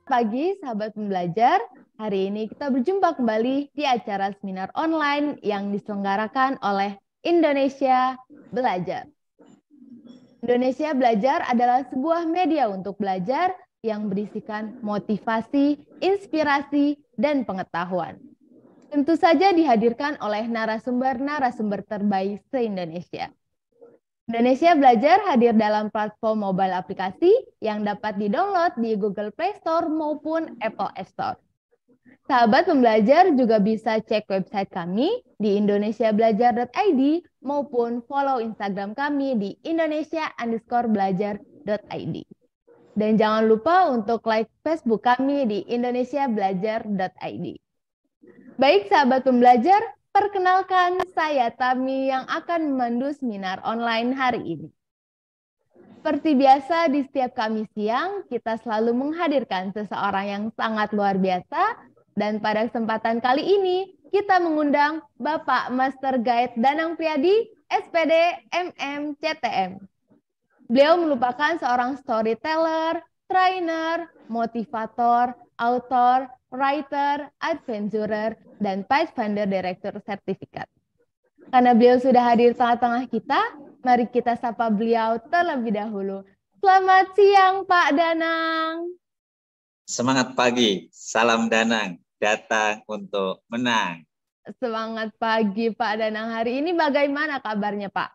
pagi, sahabat pembelajar. Hari ini kita berjumpa kembali di acara seminar online yang diselenggarakan oleh Indonesia Belajar. Indonesia Belajar adalah sebuah media untuk belajar yang berisikan motivasi, inspirasi, dan pengetahuan. Tentu saja dihadirkan oleh narasumber-narasumber terbaik se-Indonesia. Indonesia Belajar hadir dalam platform mobile aplikasi yang dapat di-download di Google Play Store maupun Apple App Store. Sahabat pembelajar juga bisa cek website kami di indonesiabelajar.id maupun follow Instagram kami di indonesia_belajar.id. Dan jangan lupa untuk like Facebook kami di indonesiabelajar.id. Baik sahabat pembelajar, perkenalkan saya Tami yang akan memandu seminar online hari ini. Seperti biasa di setiap Kamis siang, kita selalu menghadirkan seseorang yang sangat luar biasa. Dan pada kesempatan kali ini, kita mengundang Bapak Master Guide Danang Priyadi, SPD MM CTM. Beliau merupakan seorang storyteller, trainer, motivator, author, writer, adventurer, dan Pathfinder Director Certificate. Karena beliau sudah hadir tengah-tengah kita, mari kita sapa beliau terlebih dahulu. Selamat siang, Pak Danang. Semangat pagi, salam Danang, datang untuk menang. Semangat pagi, Pak Danang. Hari ini bagaimana kabarnya, Pak?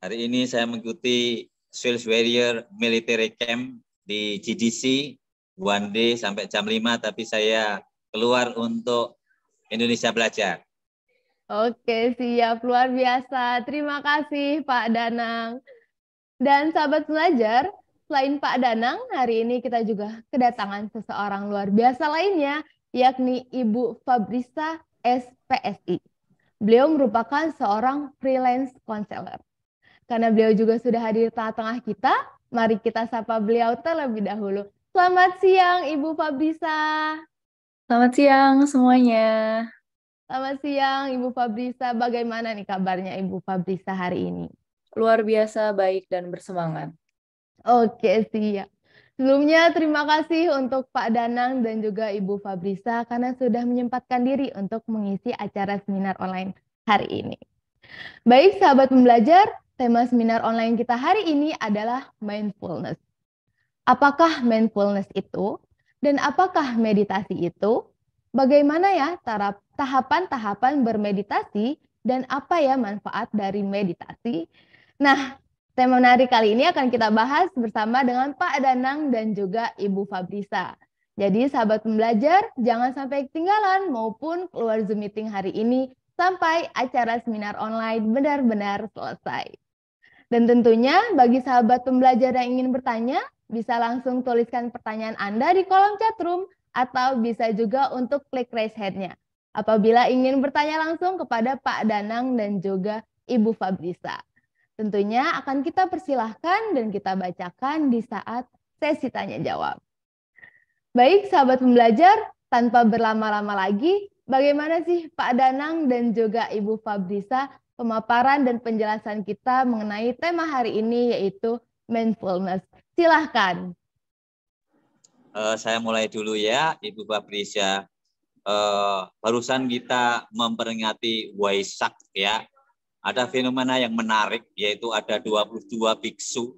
Hari ini saya mengikuti Sales Warrior Military Camp di GDC, one day sampai jam 5, tapi saya keluar untuk Indonesia Belajar. Oke, siap. Luar biasa. Terima kasih, Pak Danang. Dan sahabat pelajar, selain Pak Danang, hari ini kita juga kedatangan seseorang luar biasa lainnya, yakni Ibu Fabrisa SPSI. Beliau merupakan seorang freelance counselor. Karena beliau juga sudah hadir tengah-tengah kita, mari kita sapa beliau terlebih dahulu. Selamat siang, Ibu Fabrisa. Selamat siang semuanya. Selamat siang, Ibu Fabrisa. Bagaimana nih kabarnya Ibu Fabrisa hari ini? Luar biasa baik dan bersemangat. Oke, siap. Sebelumnya terima kasih untuk Pak Danang dan juga Ibu Fabrisa karena sudah menyempatkan diri untuk mengisi acara seminar online hari ini. Baik sahabat pembelajar, tema seminar online kita hari ini adalah mindfulness. Apakah mindfulness itu? Dan apakah meditasi itu? Bagaimana ya tahapan-tahapan bermeditasi dan apa ya manfaat dari meditasi? Nah, tema menarik kali ini akan kita bahas bersama dengan Pak Danang dan juga Ibu Fabrisa. Jadi sahabat pembelajar, jangan sampai ketinggalan maupun keluar Zoom meeting hari ini sampai acara seminar online benar-benar selesai. Dan tentunya bagi sahabat pembelajar yang ingin bertanya, bisa langsung tuliskan pertanyaan Anda di kolom chatroom atau bisa juga untuk klik raise hand-nya. Apabila ingin bertanya langsung kepada Pak Danang dan juga Ibu Fabrisa. Tentunya akan kita persilahkan dan kita bacakan di saat sesi tanya jawab. Baik sahabat pembelajar, tanpa berlama-lama lagi, bagaimana sih Pak Danang dan juga Ibu Fabrisa pemaparan dan penjelasan kita mengenai tema hari ini yaitu mindfulness. Silahkan. Saya mulai dulu ya, Ibu Fabrisa. Barusan kita memperingati Waisak ya. Ada fenomena yang menarik, yaitu ada 22 biksu,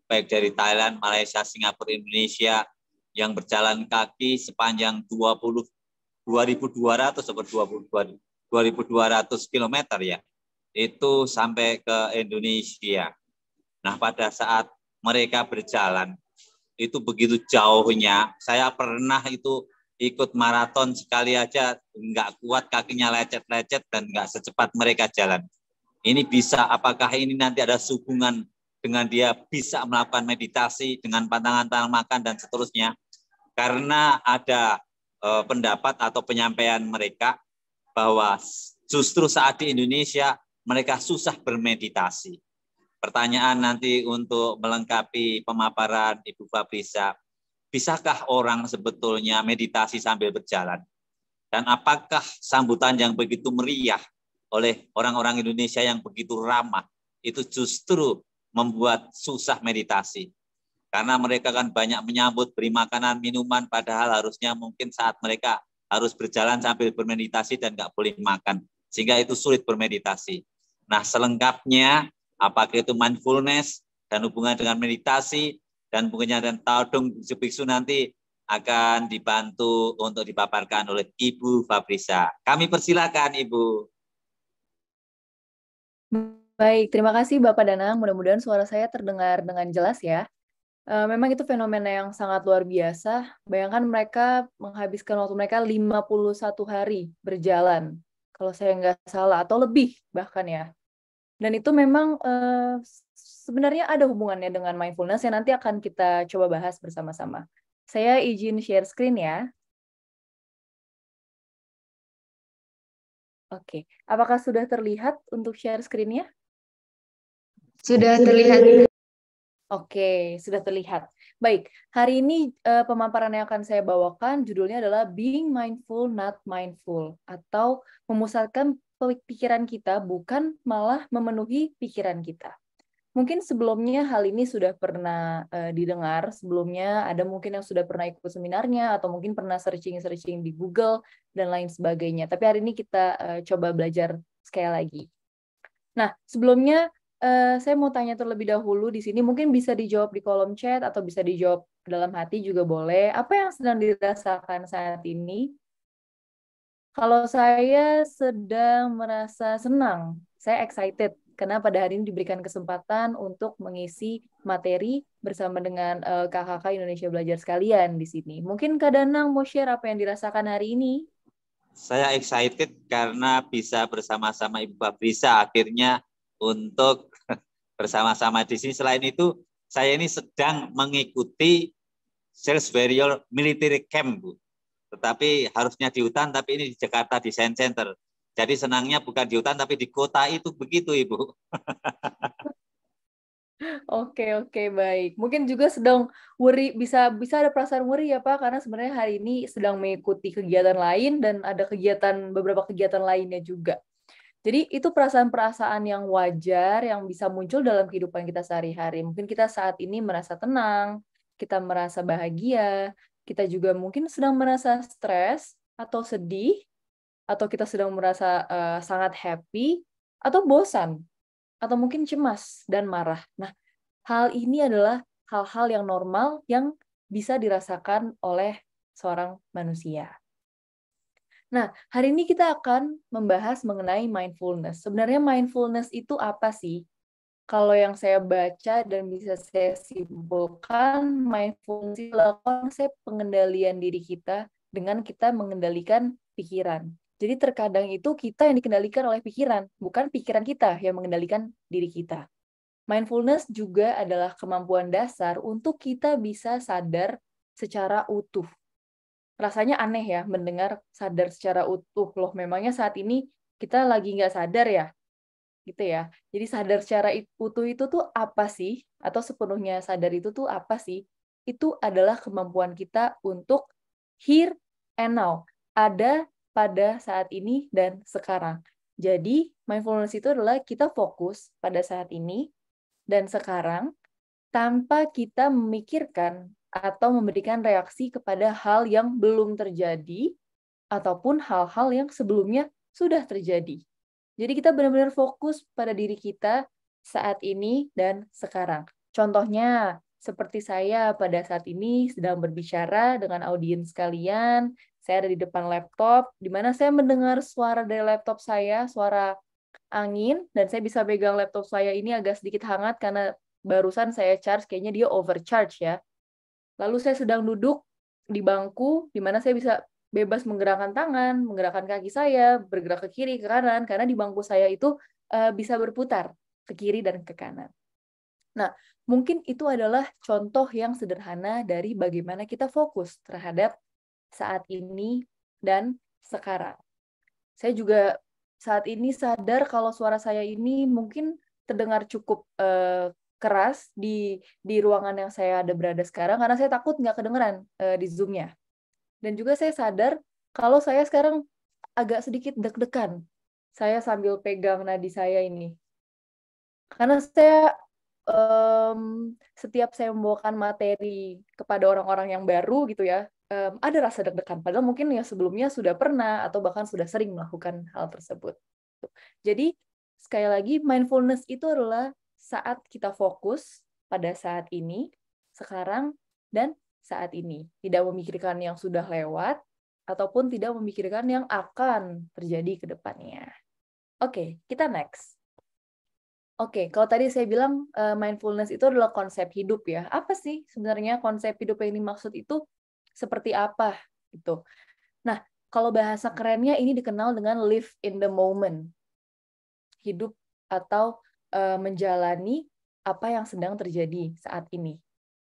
baik dari Thailand, Malaysia, Singapura, Indonesia, yang berjalan kaki sepanjang 2.200 atau 2.200 km ya. Itu sampai ke Indonesia. Nah, pada saat mereka berjalan, itu begitu jauhnya. Saya pernah itu ikut maraton sekali aja, nggak kuat, kakinya lecet-lecet dan nggak secepat mereka jalan. Ini bisa, apakah ini nanti ada hubungan dengan dia bisa melakukan meditasi dengan pantangan makan dan seterusnya? Karena ada pendapat atau penyampaian mereka bahwa justru saat di Indonesia mereka susah bermeditasi. Pertanyaan nanti untuk melengkapi pemaparan Ibu Fabrisa, bisakah orang sebetulnya meditasi sambil berjalan? Dan apakah sambutan yang begitu meriah oleh orang-orang Indonesia yang begitu ramah, itu justru membuat susah meditasi? Karena mereka kan banyak menyambut, beri makanan, minuman, padahal harusnya mungkin saat mereka harus berjalan sambil bermeditasi dan nggak boleh makan. Sehingga itu sulit bermeditasi. Nah, selengkapnya, apakah itu mindfulness dan hubungan dengan meditasi, dan hubungannya dengan Taodong biksu nanti akan dibantu untuk dipaparkan oleh Ibu Fabrisa. Kami persilakan, Ibu. Baik, terima kasih Bapak Danang. Mudah-mudahan suara saya terdengar dengan jelas ya. Memang itu fenomena yang sangat luar biasa. Bayangkan mereka menghabiskan waktu mereka 51 hari berjalan, kalau saya nggak salah, atau lebih bahkan ya. Dan itu memang sebenarnya ada hubungannya dengan mindfulness yang nanti akan kita coba bahas bersama-sama. Saya izin share screen ya. Oke, apakah sudah terlihat untuk share screen-nya? Sudah terlihat. Oke, sudah terlihat. Baik, hari ini pemaparan yang akan saya bawakan judulnya adalah Being Mindful, Not Mindful, atau memusatkan pikiran kita bukan malah memenuhi pikiran kita. Mungkin sebelumnya hal ini sudah pernah didengar, sebelumnya ada mungkin yang sudah pernah ikut seminarnya, atau mungkin pernah searching-searching di Google, dan lain sebagainya. Tapi hari ini kita coba belajar sekali lagi. Nah, sebelumnya saya mau tanya terlebih dahulu di sini, mungkin bisa dijawab di kolom chat atau bisa dijawab dalam hati juga boleh. Apa yang sedang dirasakan saat ini? Kalau saya sedang merasa senang, saya excited karena pada hari ini diberikan kesempatan untuk mengisi materi bersama dengan kakak-kakak Indonesia Belajar sekalian di sini. Mungkin Kak Danang mau share apa yang dirasakan hari ini? Saya excited karena bisa bersama-sama Ibu Fabrisa akhirnya untuk bersama-sama di sini. Selain itu, saya ini sedang mengikuti Sales Warrior Military Camp, Bu. Tetapi harusnya di hutan, tapi ini di Jakarta Design Center. Jadi senangnya bukan di hutan, tapi di kota itu begitu, Ibu. Oke, baik. Mungkin juga sedang worry, bisa ada perasaan worry ya Pak, karena sebenarnya hari ini sedang mengikuti kegiatan lain dan ada beberapa kegiatan lainnya juga. Jadi itu perasaan-perasaan yang wajar yang bisa muncul dalam kehidupan kita sehari-hari. Mungkin kita saat ini merasa tenang, kita merasa bahagia, kita juga mungkin sedang merasa stres atau sedih, atau kita sedang merasa sangat happy, atau bosan, atau mungkin cemas dan marah. Nah, hal ini adalah hal-hal yang normal yang bisa dirasakan oleh seorang manusia. Nah, hari ini kita akan membahas mengenai mindfulness. Sebenarnya mindfulness itu apa sih? Kalau yang saya baca dan bisa saya simpulkan, mindfulness adalah konsep pengendalian diri kita dengan kita mengendalikan pikiran. Jadi terkadang itu kita yang dikendalikan oleh pikiran, bukan pikiran kita yang mengendalikan diri kita. Mindfulness juga adalah kemampuan dasar untuk kita bisa sadar secara utuh. Rasanya aneh ya mendengar sadar secara utuh. Loh, memangnya saat ini kita lagi nggak sadar ya? Gitu ya. Jadi sadar secara utuh itu tuh apa sih? Atau sepenuhnya sadar itu tuh apa sih? Itu adalah kemampuan kita untuk here and now. Ada pada saat ini dan sekarang. Jadi mindfulness itu adalah kita fokus pada saat ini dan sekarang tanpa kita memikirkan atau memberikan reaksi kepada hal yang belum terjadi ataupun hal-hal yang sebelumnya sudah terjadi. Jadi kita benar-benar fokus pada diri kita saat ini dan sekarang. Contohnya, seperti saya pada saat ini sedang berbicara dengan audiens kalian, saya ada di depan laptop, di mana saya mendengar suara dari laptop saya, suara angin, dan saya bisa pegang laptop saya ini agak sedikit hangat karena barusan saya charge, kayaknya dia overcharge ya. Lalu saya sedang duduk di bangku, di mana saya bisa bebas menggerakkan tangan, menggerakkan kaki saya, bergerak ke kiri, ke kanan, karena di bangku saya itu bisa berputar ke kiri dan ke kanan. Nah, mungkin itu adalah contoh yang sederhana dari bagaimana kita fokus terhadap saat ini dan sekarang. Saya juga saat ini sadar kalau suara saya ini mungkin terdengar cukup keras di ruangan yang saya ada berada sekarang, karena saya takut nggak kedengeran di Zoom-nya. Dan juga saya sadar kalau saya sekarang agak sedikit deg-degan. Saya sambil pegang nadi saya ini. Karena saya setiap saya membawakan materi kepada orang-orang yang baru gitu ya, ada rasa deg-degan. Padahal mungkin ya sebelumnya sudah pernah atau bahkan sudah sering melakukan hal tersebut. Jadi sekali lagi mindfulness itu adalah saat kita fokus pada saat ini, sekarang, dan saat ini. Tidak memikirkan yang sudah lewat, ataupun tidak memikirkan yang akan terjadi ke depannya. Oke, kita next. Oke, kalau tadi saya bilang mindfulness itu adalah konsep hidup ya. Apa sih sebenarnya konsep hidup yang dimaksud itu seperti apa gitu. Nah, kalau bahasa kerennya ini dikenal dengan live in the moment. Hidup atau menjalani apa yang sedang terjadi saat ini.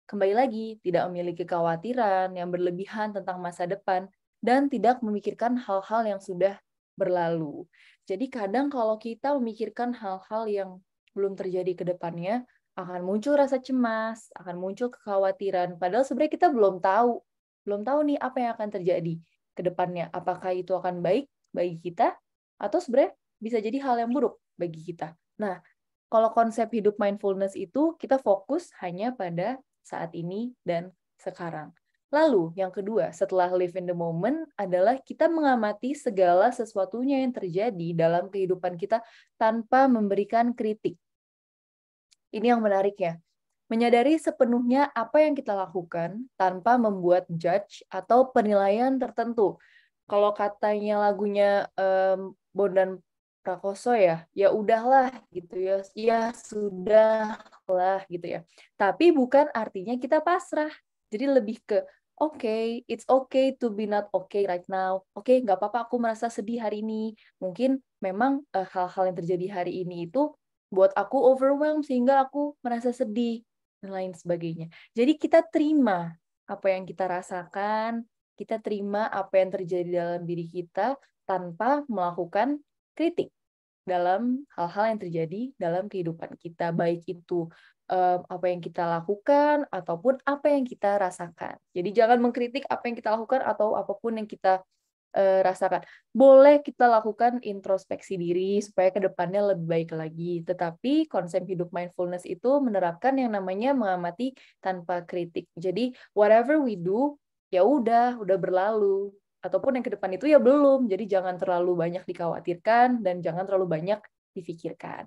Kembali lagi, tidak memiliki kekhawatiran yang berlebihan tentang masa depan dan tidak memikirkan hal-hal yang sudah berlalu. Jadi kadang kalau kita memikirkan hal-hal yang belum terjadi ke depannya, akan muncul rasa cemas, akan muncul kekhawatiran. Padahal sebenarnya kita belum tahu nih apa yang akan terjadi ke depannya. Apakah itu akan baik bagi kita, atau sebenarnya bisa jadi hal yang buruk bagi kita. Nah, kalau konsep hidup mindfulness itu, kita fokus hanya pada saat ini dan sekarang. Lalu, yang kedua, setelah live in the moment, adalah kita mengamati segala sesuatunya yang terjadi dalam kehidupan kita tanpa memberikan kritik. Ini yang menarik ya. Menyadari sepenuhnya apa yang kita lakukan tanpa membuat judge atau penilaian tertentu. Kalau katanya lagunya Bondan Prakoso ya udahlah gitu ya, ya sudahlah gitu ya. Tapi bukan artinya kita pasrah. Jadi lebih ke okay, it's okay to be not okay right now. Oke, nggak apa-apa aku merasa sedih hari ini. Mungkin memang hal-hal yang terjadi hari ini itu buat aku overwhelmed sehingga aku merasa sedih dan lain sebagainya. Jadi kita terima apa yang kita rasakan, kita terima apa yang terjadi dalam diri kita tanpa melakukan kritik dalam hal-hal yang terjadi dalam kehidupan kita, baik itu apa yang kita lakukan ataupun apa yang kita rasakan. Jadi jangan mengkritik apa yang kita lakukan atau apapun yang kita rasakan. Boleh kita lakukan introspeksi diri supaya ke depannya lebih baik lagi. Tetapi konsep hidup mindfulness itu menerapkan yang namanya mengamati tanpa kritik. Jadi whatever we do, ya udah berlalu. Ataupun yang ke depan itu ya belum. Jadi jangan terlalu banyak dikhawatirkan dan jangan terlalu banyak difikirkan.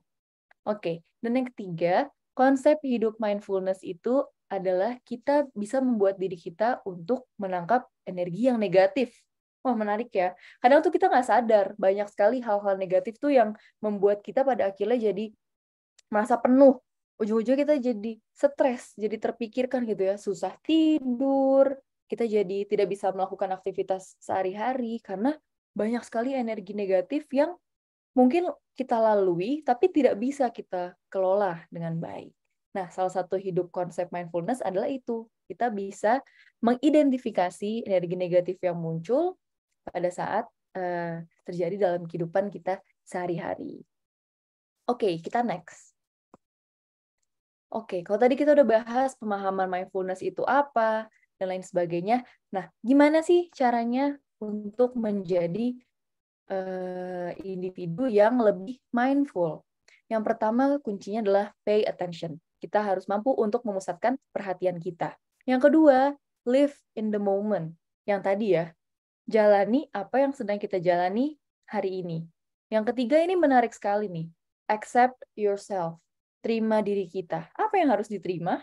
Oke, dan yang ketiga, konsep hidup mindfulness itu adalah kita bisa membuat diri kita untuk menangkap energi yang negatif. Wah, menarik ya. Kadang tuh kita nggak sadar, banyak sekali hal-hal negatif tuh yang membuat kita pada akhirnya jadi merasa penuh. Ujung-ujungnya kita jadi stres, jadi terpikirkan gitu ya, susah tidur, kita jadi tidak bisa melakukan aktivitas sehari-hari karena banyak sekali energi negatif yang mungkin kita lalui, tapi tidak bisa kita kelola dengan baik. Nah, salah satu hidup konsep mindfulness adalah itu. Kita bisa mengidentifikasi energi negatif yang muncul pada saat terjadi dalam kehidupan kita sehari-hari. Oke, kita next. Oke, kalau tadi kita udah bahas pemahaman mindfulness itu apa, dan lain sebagainya. Nah, gimana sih caranya untuk menjadi individu yang lebih mindful? Yang pertama, kuncinya adalah pay attention. Kita harus mampu untuk memusatkan perhatian kita. Yang kedua, live in the moment. Yang tadi ya, jalani apa yang sedang kita jalani hari ini. Yang ketiga ini menarik sekali nih. Accept yourself. Terima diri kita. Apa yang harus diterima?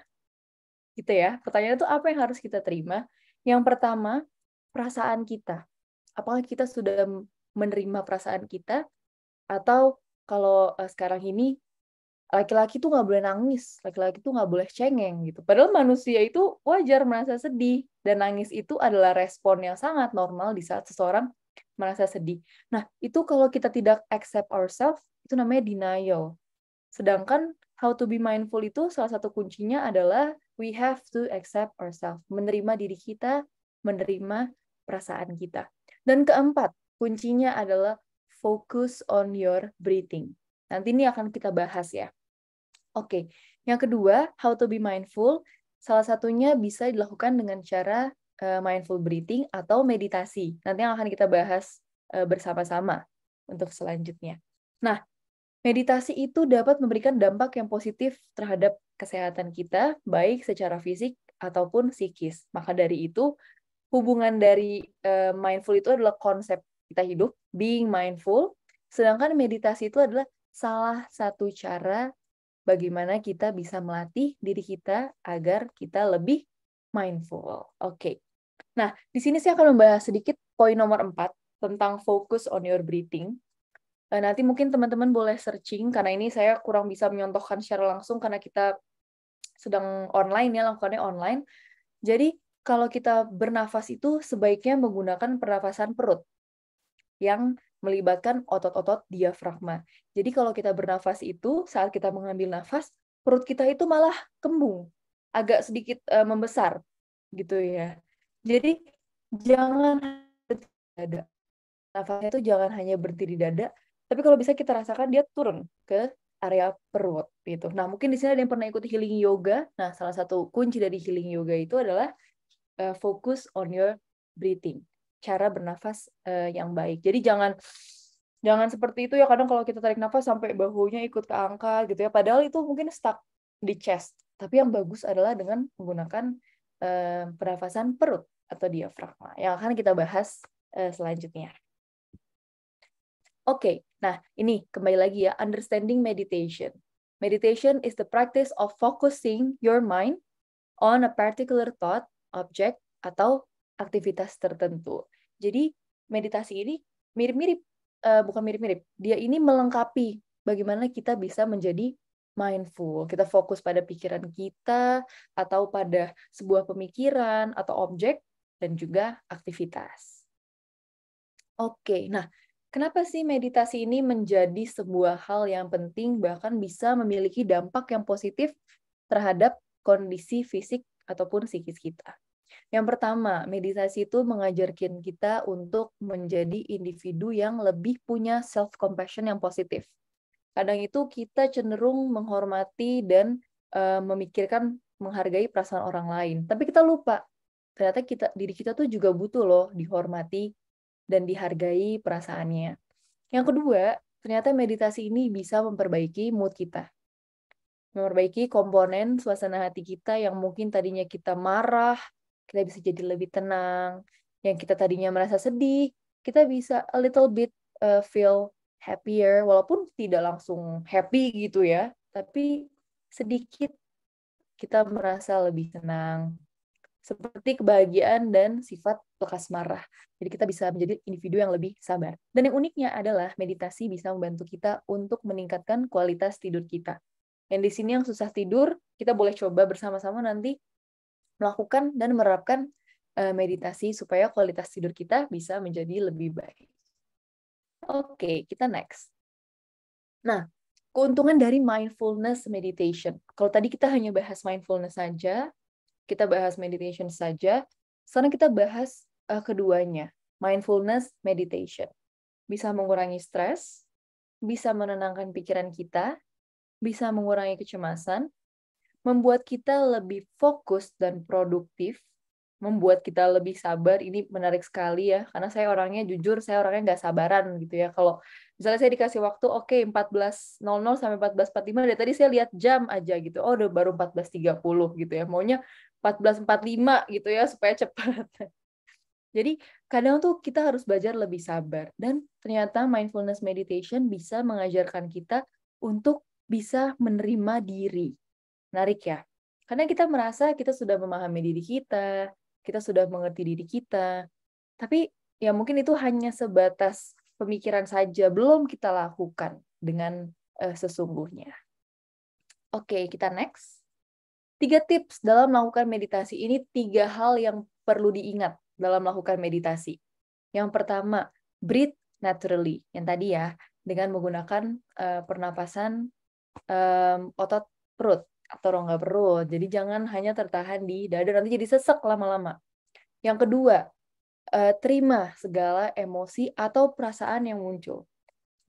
Gitu ya. Pertanyaan itu apa yang harus kita terima? Yang pertama, perasaan kita. Apakah kita sudah menerima perasaan kita? Atau kalau sekarang ini, laki-laki tuh nggak boleh nangis, laki-laki tuh nggak boleh cengeng gitu. Padahal manusia itu wajar merasa sedih, dan nangis itu adalah respon yang sangat normal di saat seseorang merasa sedih. Nah, itu kalau kita tidak accept ourselves, itu namanya denial. Sedangkan how to be mindful itu salah satu kuncinya adalah we have to accept ourselves, menerima diri kita, menerima perasaan kita. Dan keempat, kuncinya adalah focus on your breathing. Nanti ini akan kita bahas ya. Oke, yang kedua, how to be mindful, salah satunya bisa dilakukan dengan cara mindful breathing atau meditasi. Nanti yang akan kita bahas bersama-sama untuk selanjutnya. Nah, meditasi itu dapat memberikan dampak yang positif terhadap kesehatan kita, baik secara fisik ataupun psikis. Maka dari itu, hubungan dari mindful itu adalah konsep kita hidup, being mindful, sedangkan meditasi itu adalah salah satu cara bagaimana kita bisa melatih diri kita agar kita lebih mindful. Oke. Nah, di sini saya akan membahas sedikit poin nomor 4 tentang focus on your breathing. Nanti mungkin teman-teman boleh searching, karena ini saya kurang bisa menyontohkan secara langsung karena kita sedang online ya, lakukannya online. Jadi, kalau kita bernafas itu sebaiknya menggunakan pernafasan perut yang melibatkan otot-otot diafragma. Jadi kalau kita bernafas itu, saat kita mengambil nafas, perut kita itu malah kembung, agak sedikit membesar, gitu ya. Jadi jangan berhenti di dada. Nafasnya itu jangan hanya berhenti di dada, tapi kalau bisa kita rasakan dia turun ke area perut gitu. Nah, mungkin di sini ada yang pernah ikut healing yoga. Nah, salah satu kunci dari healing yoga itu adalah focus on your breathing. Cara bernafas yang baik. Jadi jangan seperti itu ya, kadang kalau kita tarik nafas sampai bahunya ikut keangkat gitu ya. Padahal itu mungkin stuck di chest. Tapi yang bagus adalah dengan menggunakan pernafasan perut atau diafragma yang akan kita bahas selanjutnya. Oke, nah ini kembali lagi ya, understanding meditation. Meditation is the practice of focusing your mind on a particular thought, object, atau aktivitas tertentu. Jadi meditasi ini mirip-mirip, bukan mirip-mirip, dia ini melengkapi bagaimana kita bisa menjadi mindful. Kita fokus pada pikiran kita, atau pada sebuah pemikiran, atau objek, dan juga aktivitas. Oke, nah kenapa sih meditasi ini menjadi sebuah hal yang penting, bahkan bisa memiliki dampak yang positif terhadap kondisi fisik ataupun psikis kita? Yang pertama, meditasi itu mengajarkan kita untuk menjadi individu yang lebih punya self-compassion yang positif. Kadang itu kita cenderung menghormati dan memikirkan, menghargai perasaan orang lain. Tapi kita lupa, ternyata diri kita tuh juga butuh loh dihormati dan dihargai perasaannya. Yang kedua, ternyata meditasi ini bisa memperbaiki mood kita. Memperbaiki komponen suasana hati kita yang mungkin tadinya kita marah, kita bisa jadi lebih tenang. Yang kita tadinya merasa sedih, kita bisa a little bit feel happier, walaupun tidak langsung happy gitu ya, tapi sedikit kita merasa lebih tenang. Seperti kebahagiaan dan sifat lekas marah. Jadi kita bisa menjadi individu yang lebih sabar. Dan yang uniknya adalah meditasi bisa membantu kita untuk meningkatkan kualitas tidur kita. Yang di sini yang susah tidur, kita boleh coba bersama-sama nanti melakukan dan menerapkan meditasi supaya kualitas tidur kita bisa menjadi lebih baik. Oke, kita next. Nah, keuntungan dari mindfulness meditation. Kalau tadi kita hanya bahas mindfulness saja, kita bahas meditation saja, sekarang kita bahas keduanya, mindfulness meditation. Bisa mengurangi stres, bisa menenangkan pikiran kita, bisa mengurangi kecemasan, membuat kita lebih fokus dan produktif, membuat kita lebih sabar. Ini menarik sekali ya, karena saya orangnya jujur, saya orangnya nggak sabaran gitu ya. Kalau misalnya saya dikasih waktu, oke, 14.00 sampai 14.45, dari tadi saya lihat jam aja gitu, oh udah baru 14.30 gitu ya, maunya 14.45 gitu ya, supaya cepat. Jadi kadang tuh kita harus belajar lebih sabar. Dan ternyata mindfulness meditation bisa mengajarkan kita untuk bisa menerima diri. Menarik ya? Karena kita merasa kita sudah memahami diri kita sudah mengerti diri kita. Tapi ya mungkin itu hanya sebatas pemikiran saja, belum kita lakukan dengan sesungguhnya. Oke, kita next. 3 tips dalam melakukan meditasi. Ini 3 hal yang perlu diingat dalam melakukan meditasi. Yang pertama, breathe naturally. Yang tadi ya, dengan menggunakan pernapasan otot perut atau rongga perut. Jadi jangan hanya tertahan di dada, nanti jadi sesek lama-lama. Yang kedua, terima segala emosi atau perasaan yang muncul.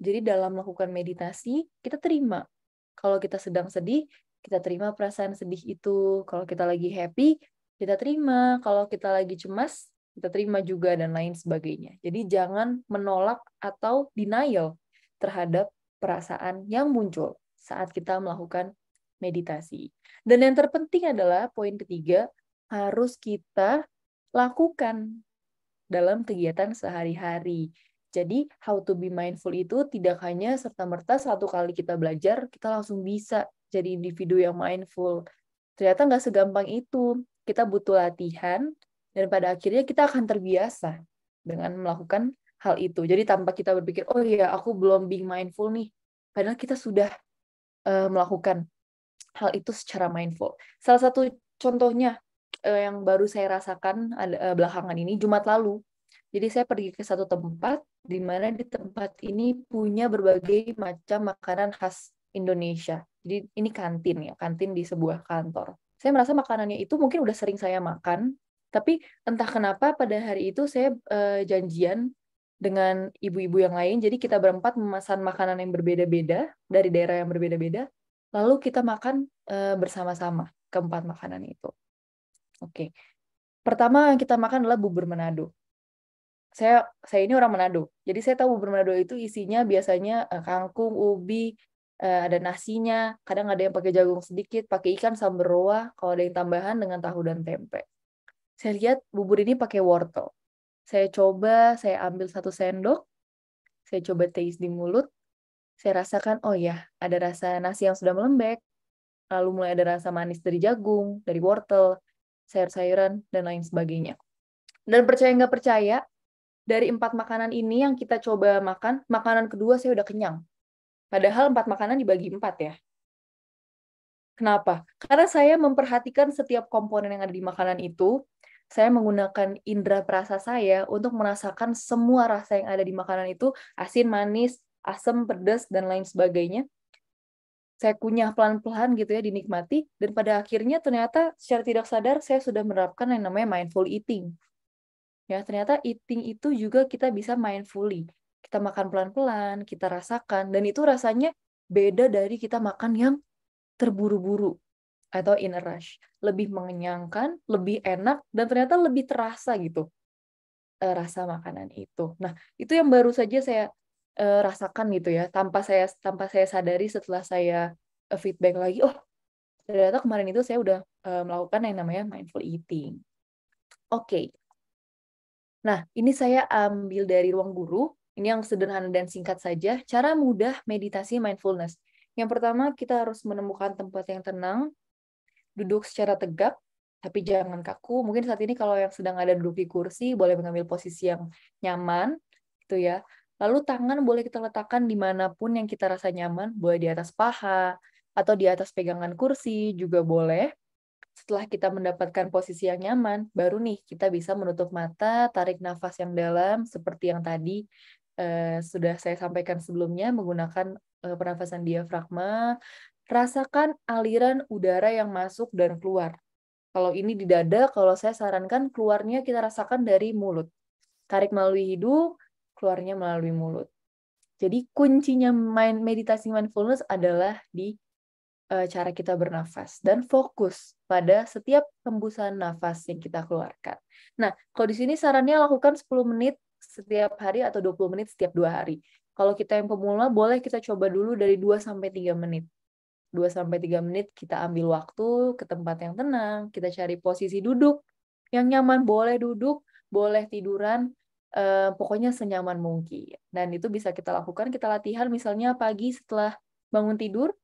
Jadi dalam melakukan meditasi, kita terima. Kalau kita sedang sedih, kita terima perasaan sedih itu. Kalau kita lagi happy, kita terima. Kalau kita lagi cemas, kita terima juga, dan lain sebagainya. Jadi jangan menolak atau denial terhadap perasaan yang muncul saat kita melakukan meditasi. Dan yang terpenting adalah poin ketiga, harus kita lakukan dalam kegiatan sehari-hari. Jadi, how to be mindful itu tidak hanya serta-merta satu kali kita belajar, kita langsung bisa jadi individu yang mindful. Ternyata nggak segampang itu. Kita butuh latihan, dan pada akhirnya kita akan terbiasa dengan melakukan hal itu. Jadi tanpa kita berpikir, oh iya, aku belum being mindful nih. Padahal kita sudah melakukan hal itu secara mindful. Salah satu contohnya yang baru saya rasakan belakangan ini, Jumat lalu. Jadi saya pergi ke satu tempat, di mana di tempat ini punya berbagai macam makanan khas Indonesia. Jadi ini kantin ya, kantin di sebuah kantor. Saya merasa makanannya itu mungkin udah sering saya makan, tapi entah kenapa pada hari itu saya janjian dengan ibu-ibu yang lain, jadi kita berempat memesan makanan yang berbeda-beda, dari daerah yang berbeda-beda, lalu kita makan bersama-sama keempat makanan itu. Oke. Pertama yang kita makan adalah bubur Manado. Saya ini orang Manado, jadi saya tahu bubur Manado itu isinya biasanya kangkung, ubi, ada nasinya, kadang ada yang pakai jagung sedikit, pakai ikan sambal roa, kalau ada yang tambahan dengan tahu dan tempe. Saya lihat bubur ini pakai wortel. Saya coba, saya ambil 1 sendok, saya coba taste di mulut, saya rasakan, oh ya, ada rasa nasi yang sudah melembek, lalu mulai ada rasa manis dari jagung, dari wortel, sayur-sayuran, dan lain sebagainya. Dan percaya nggak percaya, dari 4 makanan ini yang kita coba makan, makanan kedua saya udah kenyang. Padahal 4 makanan dibagi 4 ya. Kenapa? Karena saya memperhatikan setiap komponen yang ada di makanan itu, saya menggunakan indera perasa saya untuk merasakan semua rasa yang ada di makanan itu, asin, manis, asam, pedas, dan lain sebagainya. Saya kunyah pelan-pelan gitu ya, dinikmati, dan pada akhirnya ternyata secara tidak sadar saya sudah menerapkan yang namanya mindful eating. Ya, ternyata eating itu juga kita bisa mindfully. Kita makan pelan-pelan, kita rasakan, dan itu rasanya beda dari kita makan yang terburu-buru atau in a rush. Lebih mengenyangkan, lebih enak, dan ternyata lebih terasa gitu rasa makanan itu. Nah, itu yang baru saja saya rasakan gitu ya, tanpa saya sadari setelah saya feedback lagi, oh ternyata kemarin itu saya udah melakukan yang namanya mindful eating. Oke. Nah, ini saya ambil dari Ruang Guru. Ini yang sederhana dan singkat saja. Cara mudah meditasi mindfulness. Yang pertama, kita harus menemukan tempat yang tenang, duduk secara tegak, tapi jangan kaku. Mungkin saat ini kalau yang sedang ada duduk di kursi, boleh mengambil posisi yang nyaman, gitu ya. Lalu tangan boleh kita letakkan dimanapun yang kita rasa nyaman, boleh di atas paha, atau di atas pegangan kursi, juga boleh. Setelah kita mendapatkan posisi yang nyaman, baru nih kita bisa menutup mata, tarik nafas yang dalam, seperti yang tadi sudah saya sampaikan sebelumnya, menggunakan pernafasan diafragma. Rasakan aliran udara yang masuk dan keluar. Kalau ini di dada, kalau saya sarankan keluarnya kita rasakan dari mulut. Tarik melalui hidung, keluarnya melalui mulut. Jadi kuncinya meditasi mindfulness adalah di cara kita bernafas dan fokus pada setiap hembusan nafas yang kita keluarkan. Nah, kalau di sini sarannya lakukan 10 menit setiap hari atau 20 menit setiap 2 hari. Kalau kita yang pemula, boleh kita coba dulu dari 2-3 menit. 2-3 menit kita ambil waktu ke tempat yang tenang, kita cari posisi duduk yang nyaman, boleh duduk, boleh tiduran, pokoknya senyaman mungkin. Dan itu bisa kita lakukan, kita latihan misalnya pagi setelah bangun tidur,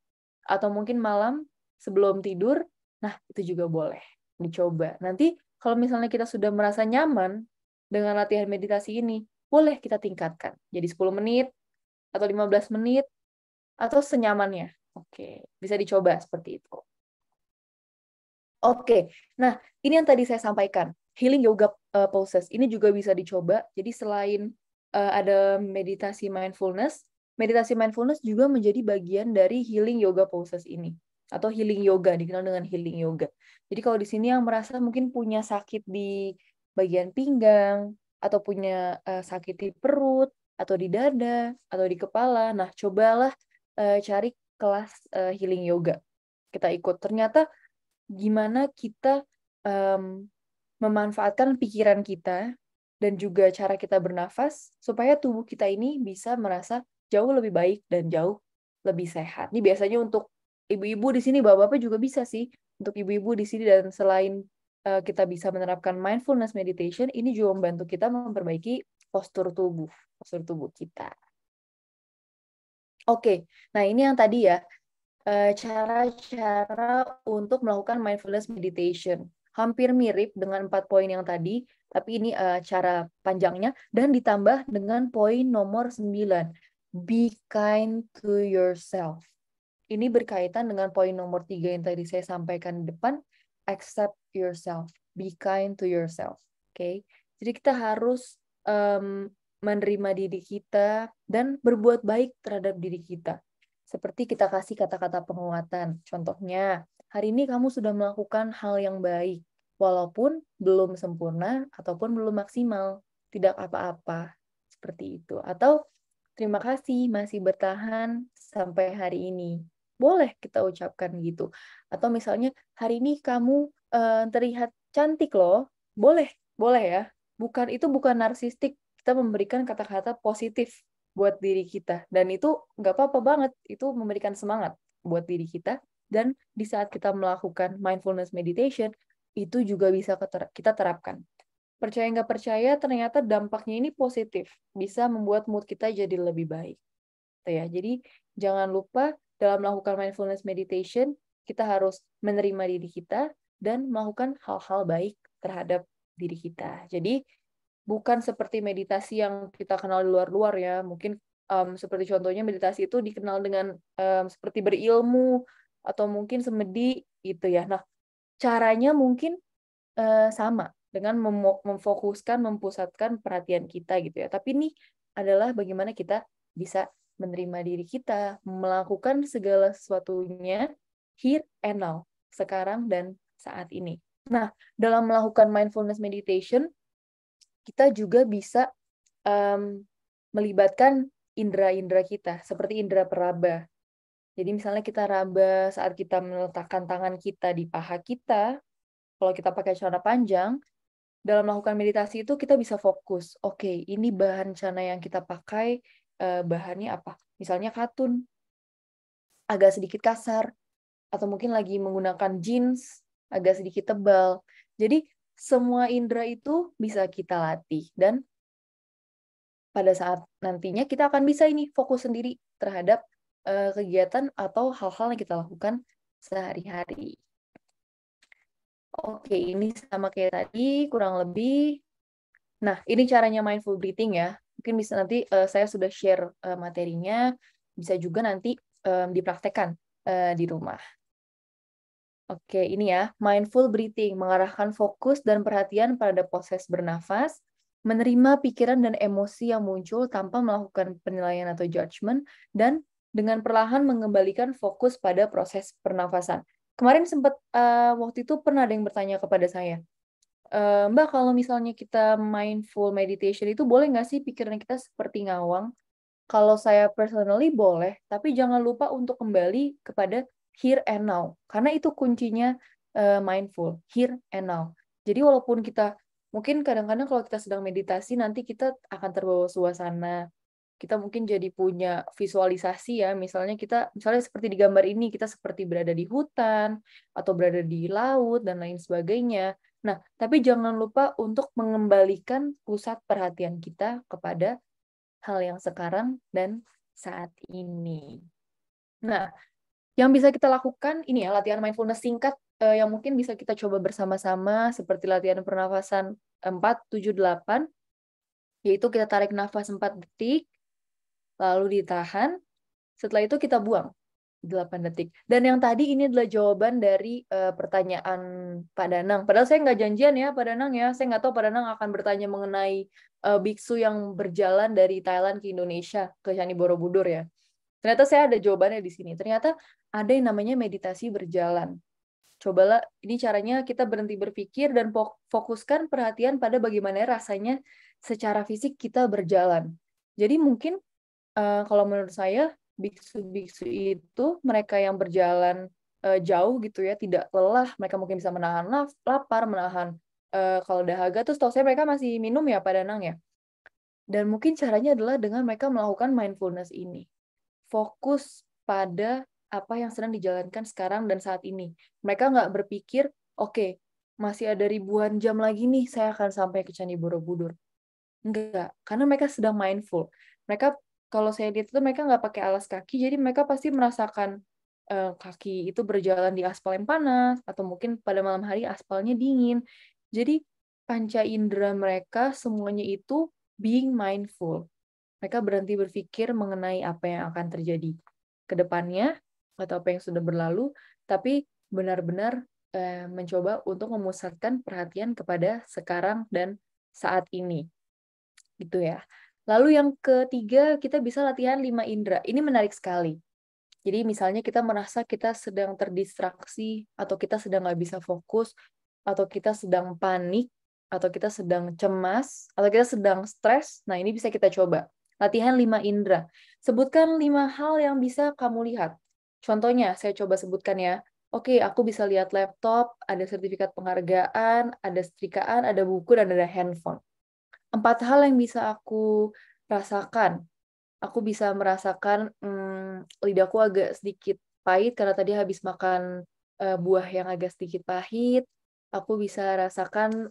atau mungkin malam sebelum tidur. Nah, itu juga boleh dicoba. Nanti kalau misalnya kita sudah merasa nyaman dengan latihan meditasi ini, boleh kita tingkatkan. Jadi 10 menit, atau 15 menit, atau senyamannya. Oke, bisa dicoba seperti itu. Oke, nah ini yang tadi saya sampaikan. Healing yoga poses, ini juga bisa dicoba. Jadi selain ada meditasi mindfulness juga menjadi bagian dari healing yoga poses ini, atau healing yoga, dikenal dengan healing yoga. Jadi kalau di sini yang merasa mungkin punya sakit di bagian pinggang, atau punya sakit di perut, atau di dada, atau di kepala, nah cobalah cari kelas healing yoga. Kita ikut. Ternyata gimana kita memanfaatkan pikiran kita dan juga cara kita bernafas supaya tubuh kita ini bisa merasa jauh lebih baik dan jauh lebih sehat. Ini biasanya untuk ibu-ibu di sini, bapak-bapak juga bisa sih untuk ibu-ibu di sini. Dan selain kita bisa menerapkan mindfulness meditation, ini juga membantu kita memperbaiki postur tubuh kita. Oke, nah ini yang tadi ya, cara-cara untuk melakukan mindfulness meditation. Hampir mirip dengan 4 poin yang tadi, tapi ini cara panjangnya, dan ditambah dengan poin nomor 9, be kind to yourself. Ini berkaitan dengan poin nomor 3 yang tadi saya sampaikan di depan, accept yourself, be kind to yourself. Oke, jadi kita harus menerima diri kita dan berbuat baik terhadap diri kita. Seperti kita kasih kata-kata penguatan. Contohnya, hari ini kamu sudah melakukan hal yang baik, walaupun belum sempurna ataupun belum maksimal. Tidak apa-apa. Seperti itu. Atau, terima kasih masih bertahan sampai hari ini. Boleh kita ucapkan gitu. Atau misalnya, hari ini kamu terlihat cantik loh. Boleh ya. Itu bukan narsistik. Kita memberikan kata-kata positif buat diri kita. Dan itu nggak apa-apa banget. Itu memberikan semangat buat diri kita. Dan di saat kita melakukan mindfulness meditation, itu juga bisa kita terapkan. Percaya nggak percaya, ternyata dampaknya ini positif. Bisa membuat mood kita jadi lebih baik. Ya, jadi jangan lupa dalam melakukan mindfulness meditation, kita harus menerima diri kita dan melakukan hal-hal baik terhadap diri kita. Jadi, bukan seperti meditasi yang kita kenal di luar-luar ya. Mungkin seperti contohnya meditasi itu dikenal dengan seperti berilmu atau mungkin semedi gitu ya. Nah, caranya mungkin sama dengan memfokuskan, mempusatkan perhatian kita gitu ya. Tapi ini adalah bagaimana kita bisa menerima diri kita, melakukan segala sesuatunya here and now, sekarang dan saat ini. Nah, dalam melakukan mindfulness meditation, kita juga bisa melibatkan indera-indera kita, seperti indera peraba. Jadi misalnya kita raba saat kita meletakkan tangan kita di paha kita, kalau kita pakai celana panjang, dalam melakukan meditasi itu kita bisa fokus. Oke, ini bahan celana yang kita pakai, bahannya apa? Misalnya katun, agak sedikit kasar, atau mungkin lagi menggunakan jeans, agak sedikit tebal. Jadi semua indera itu bisa kita latih, dan pada saat nantinya kita akan bisa ini fokus sendiri terhadap kegiatan atau hal-hal yang kita lakukan sehari-hari. Oke, ini sama kayak tadi, kurang lebih. Nah, ini caranya mindful breathing ya. Mungkin bisa nanti saya sudah share materinya, bisa juga nanti dipraktekkan di rumah. Oke, ini ya, mindful breathing, mengarahkan fokus dan perhatian pada proses bernafas, menerima pikiran dan emosi yang muncul tanpa melakukan penilaian atau judgment, dan dengan perlahan mengembalikan fokus pada proses pernafasan. Kemarin sempat, waktu itu pernah ada yang bertanya kepada saya, Mbak, kalau misalnya kita mindful meditation itu boleh nggak sih pikiran kita seperti ngawang? Kalau saya personally boleh, tapi jangan lupa untuk kembali kepada here and now. Karena itu kuncinya mindful, here and now. Jadi walaupun kita, mungkin kadang-kadang kalau kita sedang meditasi, nanti kita akan terbawa suasana. Kita mungkin jadi punya visualisasi ya, misalnya seperti di gambar ini, kita seperti berada di hutan, atau berada di laut, dan lain sebagainya. Nah, tapi jangan lupa untuk mengembalikan pusat perhatian kita kepada hal yang sekarang dan saat ini. Nah, yang bisa kita lakukan ini ya, latihan mindfulness singkat yang mungkin bisa kita coba bersama-sama, seperti latihan pernafasan 4-7-8, yaitu kita tarik nafas 4 detik, lalu ditahan, setelah itu kita buang 8 detik. Dan yang tadi ini adalah jawaban dari pertanyaan Pak Danang. Padahal saya nggak janjian ya Pak Danang ya. Saya nggak tahu Pak Danang akan bertanya mengenai biksu yang berjalan dari Thailand ke Indonesia, ke Candi Borobudur ya. Ternyata saya ada jawabannya di sini. Ternyata ada yang namanya meditasi berjalan. Cobalah, ini caranya kita berhenti berpikir dan fokuskan perhatian pada bagaimana rasanya secara fisik kita berjalan. Jadi mungkin kalau menurut saya, biksu-biksu itu mereka yang berjalan jauh gitu ya, tidak lelah, mereka mungkin bisa menahan lapar, menahan kalau dahaga, terus tahu saya mereka masih minum ya Pak Danang ya. Dan mungkin caranya adalah dengan mereka melakukan mindfulness ini. Fokus pada apa yang sedang dijalankan sekarang dan saat ini. Mereka nggak berpikir, oke, masih ada ribuan jam lagi nih saya akan sampai ke Candi Borobudur. Enggak, karena mereka sedang mindful. Mereka, kalau saya lihat itu mereka nggak pakai alas kaki, jadi mereka pasti merasakan kaki itu berjalan di aspal yang panas, atau mungkin pada malam hari aspalnya dingin. Jadi panca indera mereka semuanya itu being mindful. Mereka berhenti berpikir mengenai apa yang akan terjadi ke depannya atau apa yang sudah berlalu, tapi benar-benar mencoba untuk memusatkan perhatian kepada sekarang dan saat ini. Gitu ya. Lalu yang ketiga, kita bisa latihan 5 indera. Ini menarik sekali. Jadi misalnya kita merasa kita sedang terdistraksi, atau kita sedang nggak bisa fokus, atau kita sedang panik, atau kita sedang cemas, atau kita sedang stres. Nah, ini bisa kita coba. Latihan 5 indera. Sebutkan 5 hal yang bisa kamu lihat. Contohnya, saya coba sebutkan ya. Oke, aku bisa lihat laptop, ada sertifikat penghargaan, ada setrikaan, ada buku, dan ada handphone. 4 hal yang bisa aku rasakan. Aku bisa merasakan lidahku agak sedikit pahit karena tadi habis makan buah yang agak sedikit pahit. Aku bisa rasakan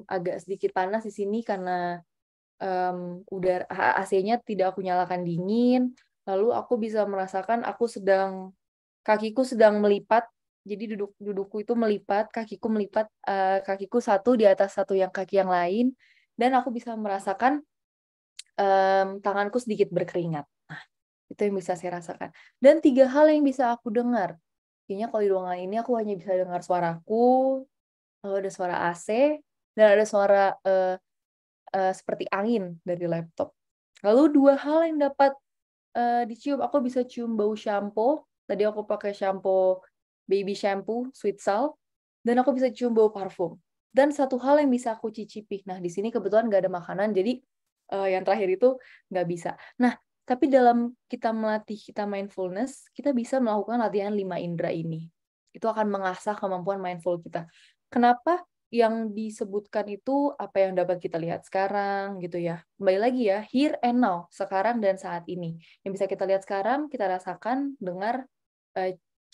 agak sedikit panas di sini karena udara AC-nya tidak aku nyalakan dingin. Lalu aku bisa merasakan kakiku sedang melipat. Jadi dudukku itu melipat, kakiku melipat, kakiku satu di atas satu yang kaki yang lain, dan aku bisa merasakan tanganku sedikit berkeringat. Nah, itu yang bisa saya rasakan. Dan 3 hal yang bisa aku dengar. Kayaknya kalau di ruangan ini aku hanya bisa dengar suaraku, lalu ada suara AC, dan ada suara seperti angin dari laptop. Lalu 2 hal yang dapat dicium, aku bisa cium bau shampoo. Tadi aku pakai shampoo, baby shampoo, sweet salt, dan aku bisa cium bau parfum. Dan 1 hal yang bisa aku cicipi. Nah, di sini kebetulan nggak ada makanan, jadi yang terakhir itu nggak bisa. Nah, tapi dalam kita melatih kita mindfulness, kita bisa melakukan latihan 5 indera ini. Itu akan mengasah kemampuan mindful kita. Kenapa yang disebutkan itu apa yang dapat kita lihat sekarang gitu ya. Kembali lagi ya, here and now, sekarang dan saat ini. Yang bisa kita lihat sekarang, kita rasakan, dengar,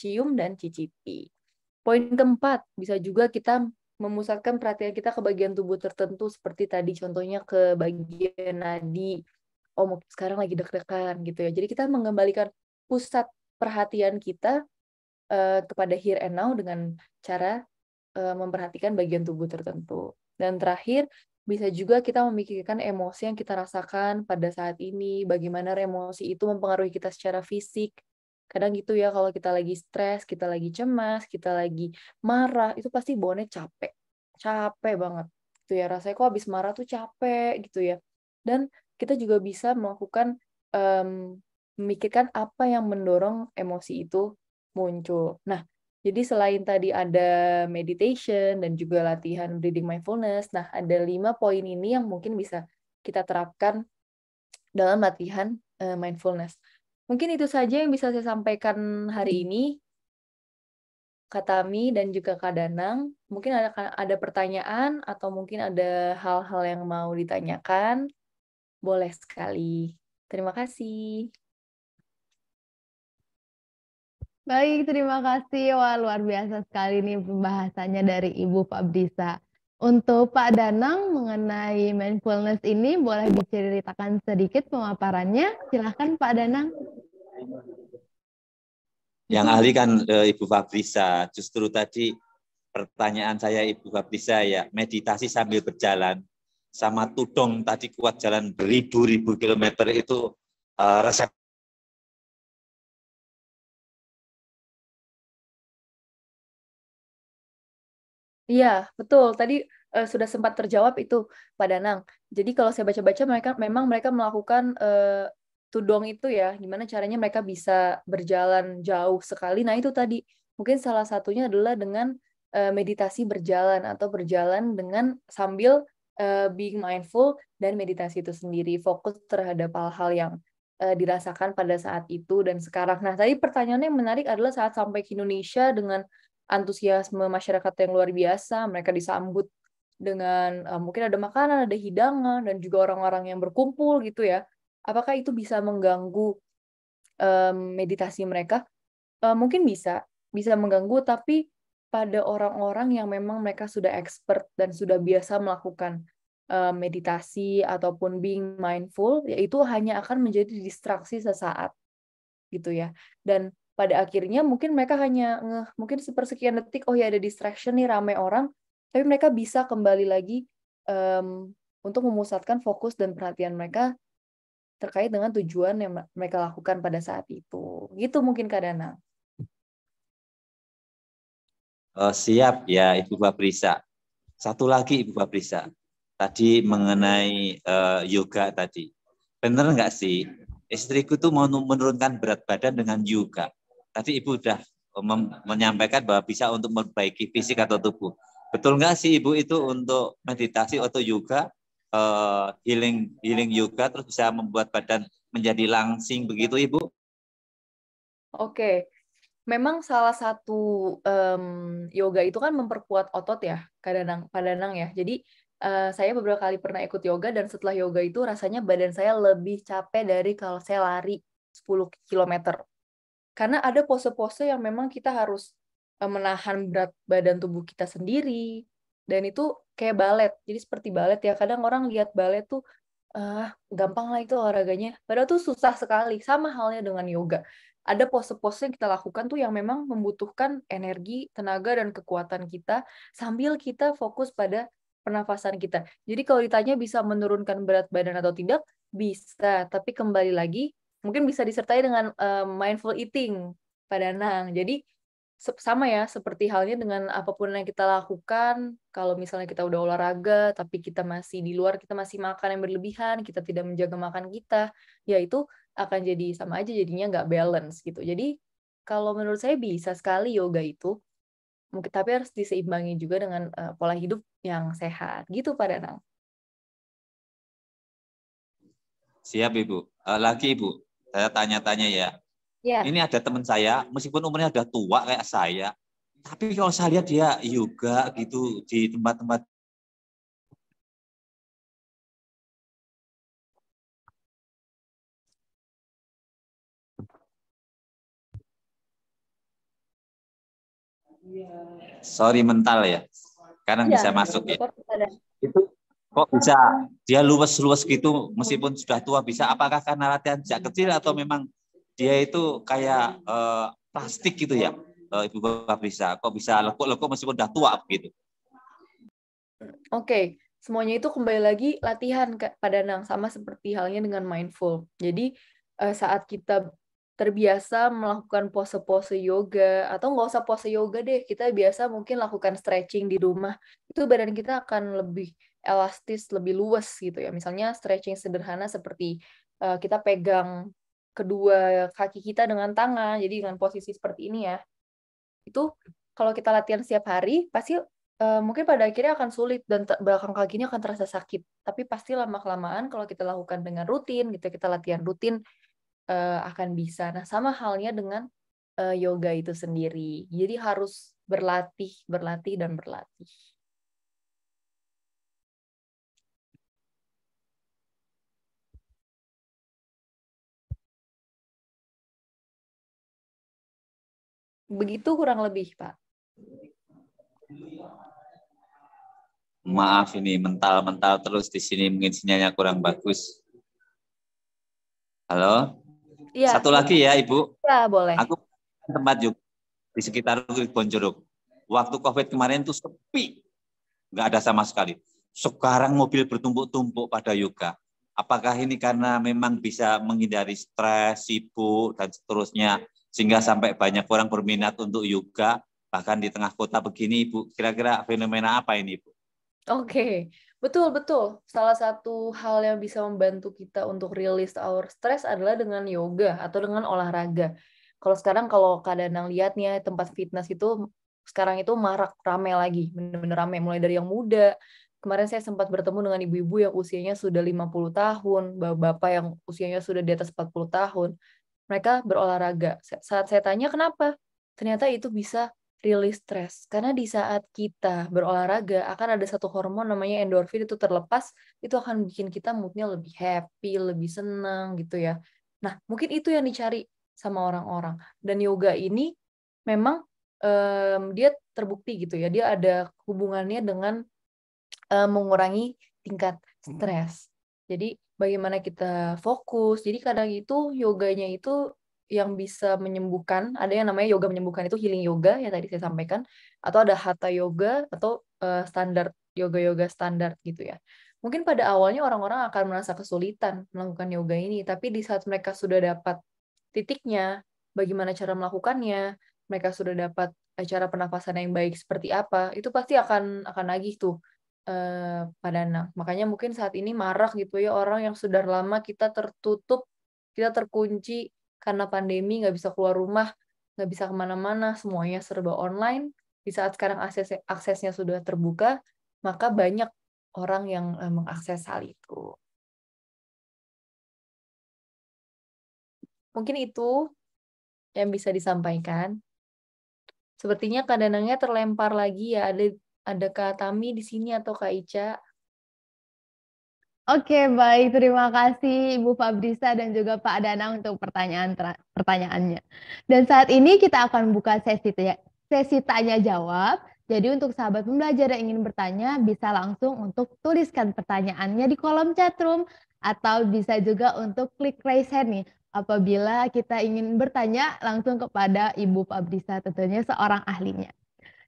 cium, dan cicipi. Poin keempat, bisa juga kita memusatkan perhatian kita ke bagian tubuh tertentu, seperti tadi contohnya ke bagian nadi. Oh, mungkin sekarang lagi deg-degan gitu ya. Jadi kita mengembalikan pusat perhatian kita kepada here and now dengan cara memperhatikan bagian tubuh tertentu. Dan terakhir, bisa juga kita memikirkan emosi yang kita rasakan pada saat ini, bagaimana emosi itu mempengaruhi kita secara fisik. Kadang gitu ya, kalau kita lagi stres, kita lagi cemas, kita lagi marah, itu pasti bawaannya capek. Capek banget. Gitu ya, rasanya kok habis marah tuh capek gitu ya. Dan kita juga bisa melakukan, memikirkan apa yang mendorong emosi itu muncul. Nah, jadi selain tadi ada meditation dan juga latihan breathing mindfulness, nah ada 5 poin ini yang mungkin bisa kita terapkan dalam latihan mindfulness. Mungkin itu saja yang bisa saya sampaikan hari ini, Kak Tami dan juga Kak Danang. Mungkin ada pertanyaan atau mungkin ada hal-hal yang mau ditanyakan. Boleh sekali. Terima kasih. Baik, terima kasih. Wah, luar biasa sekali nih pembahasannya dari Ibu Fabrisa. Untuk Pak Danang mengenai mindfulness ini, boleh diceritakan sedikit pemaparannya? Silahkan Pak Danang. Yang ahli kan Ibu Fabrisa. Justru tadi pertanyaan saya Ibu Fabrisa ya, meditasi sambil berjalan sama tudong tadi kuat jalan beribu-ribu kilometer itu resep. Iya, betul. Tadi sudah sempat terjawab itu, Pak Danang. Jadi kalau saya baca-baca, memang mereka melakukan tudong itu ya, gimana caranya mereka bisa berjalan jauh sekali. Nah itu tadi, mungkin salah satunya adalah dengan meditasi berjalan atau berjalan dengan sambil being mindful dan meditasi itu sendiri, fokus terhadap hal-hal yang dirasakan pada saat itu dan sekarang. Nah tadi pertanyaannya yang menarik adalah saat sampai ke Indonesia dengan antusiasme masyarakat yang luar biasa, mereka disambut dengan mungkin ada makanan, ada hidangan, dan juga orang-orang yang berkumpul gitu ya. Apakah itu bisa mengganggu meditasi mereka? mungkin bisa mengganggu, tapi pada orang-orang yang memang mereka sudah expert dan sudah biasa melakukan meditasi ataupun being mindful, yaitu hanya akan menjadi distraksi sesaat gitu ya. Dan pada akhirnya mungkin mereka hanya mungkin sepersekian detik, oh ya ada distraction nih, ramai orang, tapi mereka bisa kembali lagi untuk memusatkan fokus dan perhatian mereka terkait dengan tujuan yang mereka lakukan pada saat itu. Gitu mungkin Kak Danang. Siap ya Ibu Fabrisa. Satu lagi Ibu Fabrisa, tadi mengenai yoga tadi. Benar nggak sih, istriku tuh mau menurunkan berat badan dengan yoga. Tadi Ibu udah menyampaikan bahwa bisa untuk memperbaiki fisik atau tubuh. Betul nggak sih Ibu itu untuk meditasi atau yoga, healing yoga, terus bisa membuat badan menjadi langsing begitu Ibu? Oke. Memang salah satu yoga itu kan memperkuat otot ya, Kak Danang ya. Jadi saya beberapa kali pernah ikut yoga, dan setelah yoga itu rasanya badan saya lebih capek dari kalau saya lari 10 km. Karena ada pose-pose yang memang kita harus menahan berat badan tubuh kita sendiri, dan itu kayak balet. Jadi seperti balet ya, kadang orang lihat balet tuh gampang lah itu olahraganya. Padahal tuh susah sekali. Sama halnya dengan yoga. Ada pose-pose yang kita lakukan tuh yang memang membutuhkan energi, tenaga, dan kekuatan kita sambil kita fokus pada pernafasan kita. Jadi kalau ditanya bisa menurunkan berat badan atau tidak, bisa. Tapi kembali lagi, mungkin bisa disertai dengan mindful eating, Pak Danang. Jadi sama ya, seperti halnya dengan apapun yang kita lakukan, kalau misalnya kita udah olahraga, tapi kita masih di luar, kita masih makan yang berlebihan, kita tidak menjaga makan kita, ya itu akan jadi sama aja jadinya nggak balance gitu. Jadi kalau menurut saya bisa sekali yoga itu, mungkin tapi harus diseimbangi juga dengan pola hidup yang sehat gitu Pak Danang. Siap Ibu. Lagi Ibu, saya tanya-tanya ya. Ya. Ini ada teman saya, meskipun umurnya udah tua kayak saya, tapi kalau saya lihat dia yoga gitu di tempat-tempat mental ya, karena bisa masuk ya. Itu kok bisa dia luwes-luwes gitu meskipun sudah tua bisa? Apakah karena latihan sejak kecil atau memang dia itu kayak plastik gitu ya, Ibu Fabrisa? Kok bisa lekuk-lekuk meskipun udah tua begitu? Oke, semuanya itu kembali lagi latihan Pak Danang, sama seperti halnya dengan mindful. Jadi saat kita terbiasa melakukan pose-pose yoga, atau nggak usah pose yoga deh, kita biasa mungkin lakukan stretching di rumah, itu badan kita akan lebih elastis, lebih luas gitu ya. Misalnya stretching sederhana seperti kita pegang kedua kaki kita dengan tangan, jadi dengan posisi seperti ini ya. Itu kalau kita latihan setiap hari, pasti mungkin pada akhirnya akan sulit dan belakang kaki ini akan terasa sakit. Tapi pasti lama-kelamaan kalau kita lakukan dengan rutin, gitu, kita latihan rutin, akan bisa. Nah, sama halnya dengan yoga itu sendiri. Jadi harus berlatih, dan berlatih. Begitu kurang lebih, Pak. Maaf ini mental terus di sini, mungkin sinyalnya kurang bagus. Halo? Ya. Satu lagi ya Ibu. Ya, boleh. Aku tempat juga di sekitar Bonjorok. Waktu COVID kemarin itu sepi. Nggak ada sama sekali. Sekarang mobil bertumpuk-tumpuk pada yoga. Apakah ini karena memang bisa menghindari stres, sibuk, dan seterusnya, sehingga sampai banyak orang berminat untuk yoga, bahkan di tengah kota begini, Ibu? Kira-kira fenomena apa ini, Ibu? Oke, betul. Salah satu hal yang bisa membantu kita untuk release our stress adalah dengan yoga atau dengan olahraga. Kalau Kak Danang lihat nih, tempat fitness itu sekarang itu marak, rame lagi, benar-benar rame, mulai dari yang muda. Kemarin saya sempat bertemu dengan ibu-ibu yang usianya sudah 50 tahun, bapak-bapak yang usianya sudah di atas 40 tahun. Mereka berolahraga. Saat saya tanya kenapa, ternyata itu bisa rilis stres. Karena di saat kita berolahraga, akan ada satu hormon namanya endorfin, itu terlepas, itu akan bikin kita moodnya lebih happy, lebih senang gitu ya. Nah, mungkin itu yang dicari sama orang-orang. Dan yoga ini memang dia terbukti gitu ya, dia ada hubungannya dengan mengurangi tingkat stres. Jadi bagaimana kita fokus. Jadi kadang itu yoganya itu yang bisa menyembuhkan, ada yang namanya yoga menyembuhkan, itu healing yoga yang tadi saya sampaikan, atau ada hatha yoga atau standar yoga-yoga standar gitu ya. Mungkin pada awalnya orang-orang akan merasa kesulitan melakukan yoga ini, tapi di saat mereka sudah dapat titiknya, bagaimana cara melakukannya, mereka sudah dapat cara pernapasan yang baik seperti apa, itu pasti akan nagih tuh pada anak. Makanya mungkin saat ini marak gitu ya orang yang sudah lama kita tertutup, kita terkunci karena pandemi, nggak bisa keluar rumah, nggak bisa kemana-mana, semuanya serba online. Di saat sekarang aksesnya sudah terbuka, maka banyak orang yang mengakses hal itu. Mungkin itu yang bisa disampaikan. Sepertinya Kak Danangnya terlempar lagi ya. Ada Kak Tami di sini atau Kak Ica? Oke, baik. Terima kasih Ibu Fabrisa dan juga Pak Danang untuk pertanyaannya. Dan saat ini kita akan buka sesi tanya jawab. Jadi untuk sahabat pembelajar yang ingin bertanya bisa langsung untuk tuliskan pertanyaannya di kolom chatroom atau bisa juga untuk klik raise hand nih apabila kita ingin bertanya langsung kepada Ibu Fabrisa, tentunya seorang ahlinya.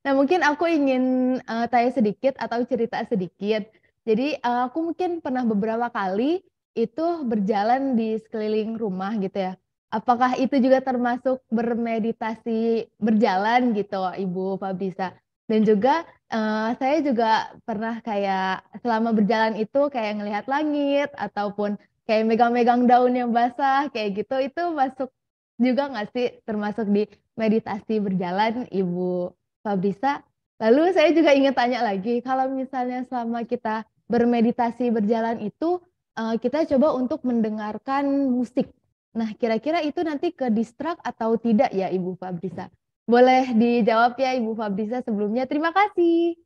Nah, mungkin aku ingin tanya sedikit atau cerita sedikit. Jadi aku mungkin pernah beberapa kali itu berjalan di sekeliling rumah gitu ya. Apakah itu juga termasuk bermeditasi berjalan gitu, Ibu Fabrisa? Dan juga saya juga pernah kayak selama berjalan itu kayak ngelihat langit ataupun kayak megang-megang daun yang basah kayak gitu, itu masuk juga nggak sih termasuk di meditasi berjalan, Ibu Fabrisa? Lalu saya juga ingin tanya lagi, kalau misalnya selama kita bermeditasi berjalan itu kita coba untuk mendengarkan musik. Nah, kira-kira itu nanti ke distract atau tidak ya Ibu Fabrisa? Boleh dijawab ya Ibu Fabrisa sebelumnya. Terima kasih.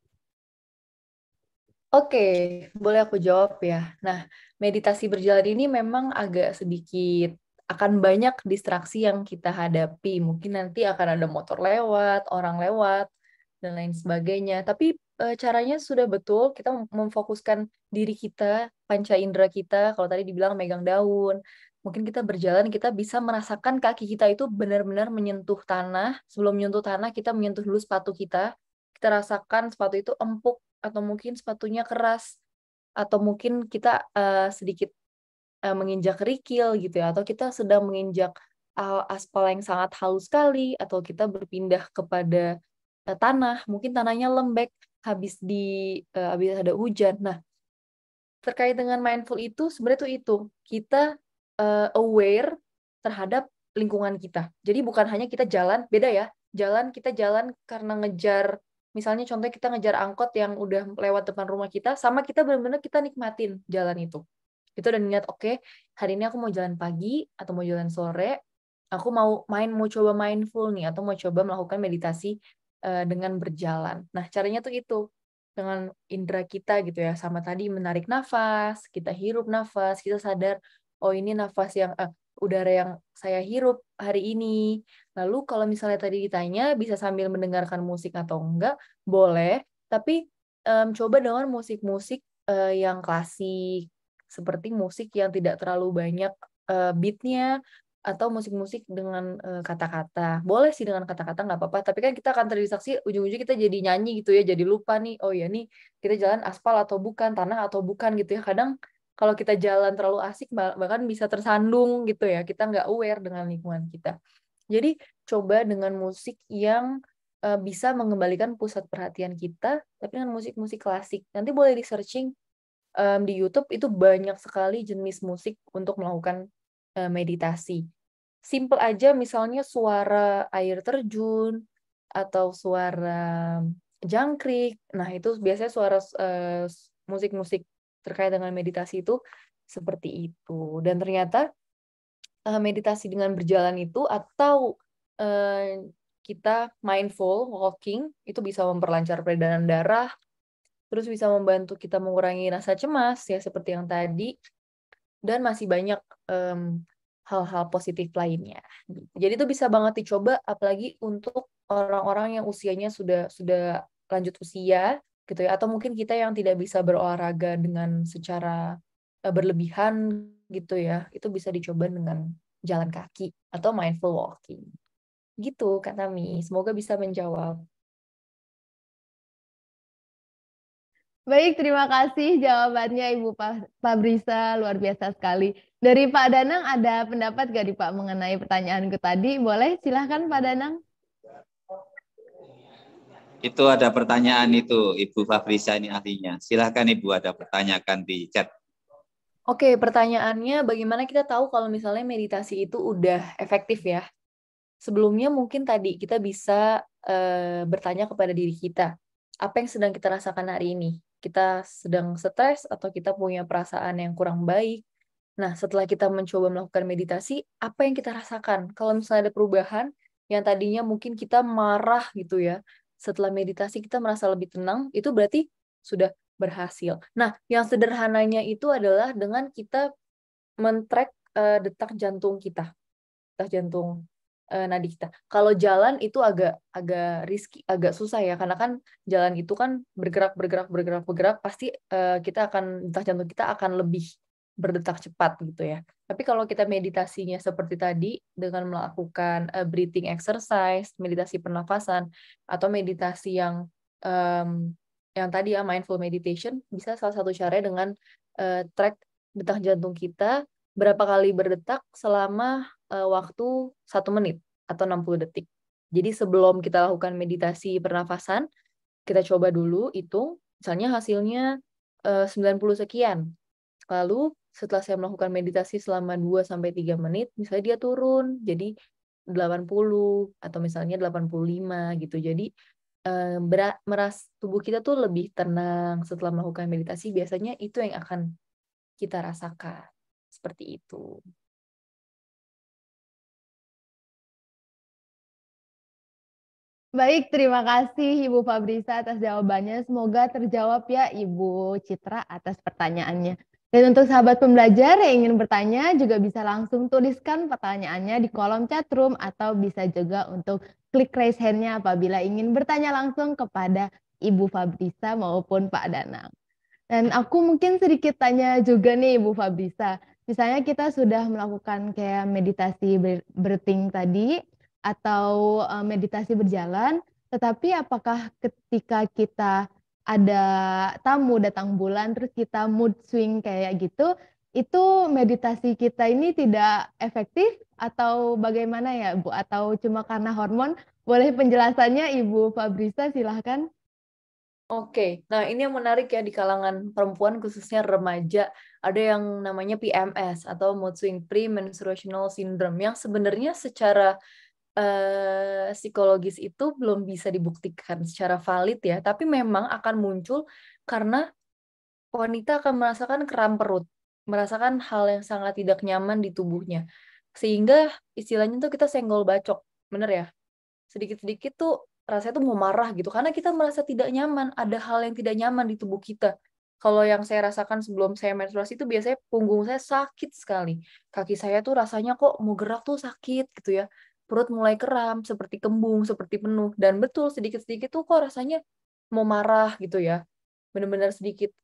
Oke, boleh aku jawab ya. Nah, meditasi berjalan ini memang agak sedikit akan banyak distraksi yang kita hadapi. Mungkin nanti akan ada motor lewat, orang lewat, dan lain sebagainya. Tapi caranya sudah betul, kita memfokuskan diri kita, panca indera kita, kalau tadi dibilang megang daun. Mungkin kita berjalan, kita bisa merasakan kaki kita itu benar-benar menyentuh tanah. Sebelum menyentuh tanah, kita menyentuh dulu sepatu kita. Kita rasakan sepatu itu empuk, atau mungkin sepatunya keras, atau mungkin kita sedikit menginjak kerikil gitu ya, atau kita sedang menginjak aspal yang sangat halus sekali, atau kita berpindah kepada tanah, mungkin tanahnya lembek habis ada hujan. Nah, terkait dengan mindful itu sebenarnya itu kita aware terhadap lingkungan kita. Jadi bukan hanya kita jalan, beda ya. Kita jalan karena ngejar, misalnya contohnya kita ngejar angkot yang udah lewat depan rumah kita, sama kita benar-benar kita nikmatin jalan itu. Kita udah niat, oke, hari ini aku mau jalan pagi atau mau jalan sore, aku mau coba mindful nih, atau mau coba melakukan meditasi dengan berjalan. Nah, caranya tuh itu dengan indera kita gitu ya, sama tadi menarik nafas, kita hirup nafas, kita sadar, oh ini nafas yang udara yang saya hirup hari ini. Lalu kalau misalnya tadi ditanya bisa sambil mendengarkan musik atau enggak, boleh, tapi coba dengan musik-musik yang klasik, seperti musik yang tidak terlalu banyak beatnya, atau musik-musik dengan kata-kata. Boleh sih dengan kata-kata, nggak apa-apa, tapi kan kita akan terdistraksi, ujung-ujung kita jadi nyanyi gitu ya, jadi lupa nih, oh ya nih kita jalan aspal atau bukan, tanah atau bukan gitu ya. Kadang kalau kita jalan terlalu asik, bahkan bisa tersandung gitu ya, kita nggak aware dengan lingkungan kita. Jadi coba dengan musik yang bisa mengembalikan pusat perhatian kita, tapi dengan musik-musik klasik. Nanti boleh di-searching di YouTube, itu banyak sekali jenis musik untuk melakukan meditasi. Simple aja, misalnya suara air terjun atau suara jangkrik. Nah, itu biasanya suara musik-musik terkait dengan meditasi itu seperti itu. Dan ternyata meditasi dengan berjalan itu atau kita mindful walking itu bisa memperlancar peredaran darah, terus bisa membantu kita mengurangi rasa cemas ya seperti yang tadi, dan masih banyak hal-hal positif lainnya. Jadi itu bisa banget dicoba, apalagi untuk orang-orang yang usianya sudah lanjut usia gitu ya, atau mungkin kita yang tidak bisa berolahraga dengan secara berlebihan gitu ya, itu bisa dicoba dengan jalan kaki atau mindful walking. Gitu Kak Tami, semoga bisa menjawab. Baik, terima kasih jawabannya Ibu Fabrisa, luar biasa sekali. Dari Pak Danang ada pendapat gak nih Pak mengenai pertanyaanku tadi? Boleh, silahkan Pak Danang. Itu ada pertanyaan itu, Ibu Fabrisa ini ahlinya. Silahkan Ibu, ada pertanyakan di chat. Oke, pertanyaannya bagaimana kita tahu kalau misalnya meditasi itu udah efektif ya? Sebelumnya mungkin tadi kita bisa bertanya kepada diri kita, apa yang sedang kita rasakan hari ini? Kita sedang stres atau kita punya perasaan yang kurang baik? Nah, setelah kita mencoba melakukan meditasi, apa yang kita rasakan? Kalau misalnya ada perubahan, yang tadinya mungkin kita marah gitu ya, setelah meditasi kita merasa lebih tenang, itu berarti sudah berhasil. Nah, yang sederhananya itu adalah dengan kita men-track detak jantung kita, detak jantung nadi kita. Kalau jalan itu agak risky, agak susah ya, karena kan jalan itu kan bergerak, pasti kita akan, detak jantung kita akan lebih berdetak cepat gitu ya. Tapi kalau kita meditasinya seperti tadi dengan melakukan breathing exercise, meditasi pernafasan atau meditasi yang tadi ya mindful meditation, bisa salah satu caranya dengan track detak jantung kita berapa kali berdetak selama waktu 1 menit atau 60 detik. Jadi sebelum kita lakukan meditasi pernafasan, kita coba dulu hitung, misalnya hasilnya 90 sekian. Lalu setelah saya melakukan meditasi selama 2-3 menit, misalnya dia turun jadi 80 atau misalnya 85 gitu. Jadi tubuh kita tuh lebih tenang setelah melakukan meditasi, biasanya itu yang akan kita rasakan. Seperti itu. Baik, terima kasih Ibu Fabrisa atas jawabannya. Semoga terjawab ya Ibu Citra atas pertanyaannya. Dan untuk sahabat pembelajar yang ingin bertanya juga bisa langsung tuliskan pertanyaannya di kolom chatroom atau bisa juga untuk klik raise hand-nya apabila ingin bertanya langsung kepada Ibu Fabrisa maupun Pak Danang. Dan aku mungkin sedikit tanya juga nih Ibu Fabrisa. Misalnya kita sudah melakukan kayak meditasi breathing tadi atau meditasi berjalan, tetapi apakah ketika kita ada tamu datang bulan terus kita mood swing kayak gitu, itu meditasi kita ini tidak efektif atau bagaimana ya Bu? Atau cuma karena hormon? Boleh penjelasannya Ibu Fabrisa, silahkan. Oke, nah ini yang menarik ya di kalangan perempuan khususnya remaja, ada yang namanya PMS atau Mood Swing Premenstruational Syndrome yang sebenarnya secara psikologis itu belum bisa dibuktikan secara valid ya, tapi memang akan muncul karena wanita akan merasakan kram perut, merasakan hal yang sangat tidak nyaman di tubuhnya, sehingga istilahnya tuh kita senggol bacok, bener ya? Sedikit-sedikit tuh rasanya tuh mau marah gitu, karena kita merasa tidak nyaman, ada hal yang tidak nyaman di tubuh kita. Kalau yang saya rasakan sebelum saya menstruasi itu biasanya punggung saya sakit sekali. Kaki saya tuh rasanya kok mau gerak tuh sakit gitu ya. Perut mulai kram, seperti kembung, seperti penuh. Dan betul, sedikit-sedikit tuh kok rasanya mau marah gitu ya. Benar-benar sedikit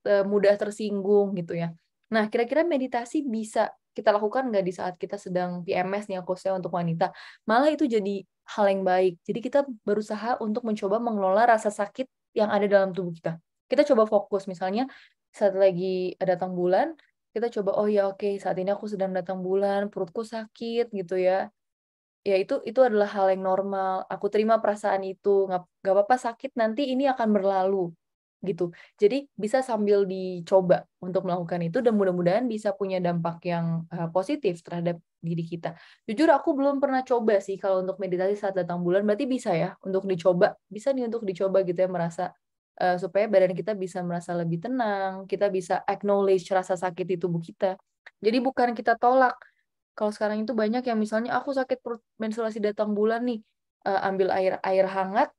mudah tersinggung gitu ya. Nah, kira-kira meditasi bisa kita lakukan nggak di saat kita sedang PMS nih, khususnya untuk wanita? Malah itu jadi hal yang baik. Jadi kita berusaha untuk mencoba mengelola rasa sakit yang ada dalam tubuh kita. Kita coba fokus, misalnya saat lagi datang bulan, kita coba, oh ya oke, saat ini aku sedang datang bulan, perutku sakit gitu ya. Ya itu adalah hal yang normal. Aku terima perasaan itu, nggak apa-apa sakit, nanti ini akan berlalu gitu. Jadi bisa sambil dicoba untuk melakukan itu dan mudah-mudahan bisa punya dampak yang positif terhadap diri kita. Jujur aku belum pernah coba sih kalau untuk meditasi saat datang bulan, berarti bisa ya untuk dicoba. Bisa nih untuk dicoba gitu ya, merasa supaya badan kita bisa merasa lebih tenang, kita bisa acknowledge rasa sakit di tubuh kita. Jadi bukan kita tolak. Kalau sekarang itu banyak yang misalnya aku sakit perut menstruasi datang bulan nih, ambil air hangat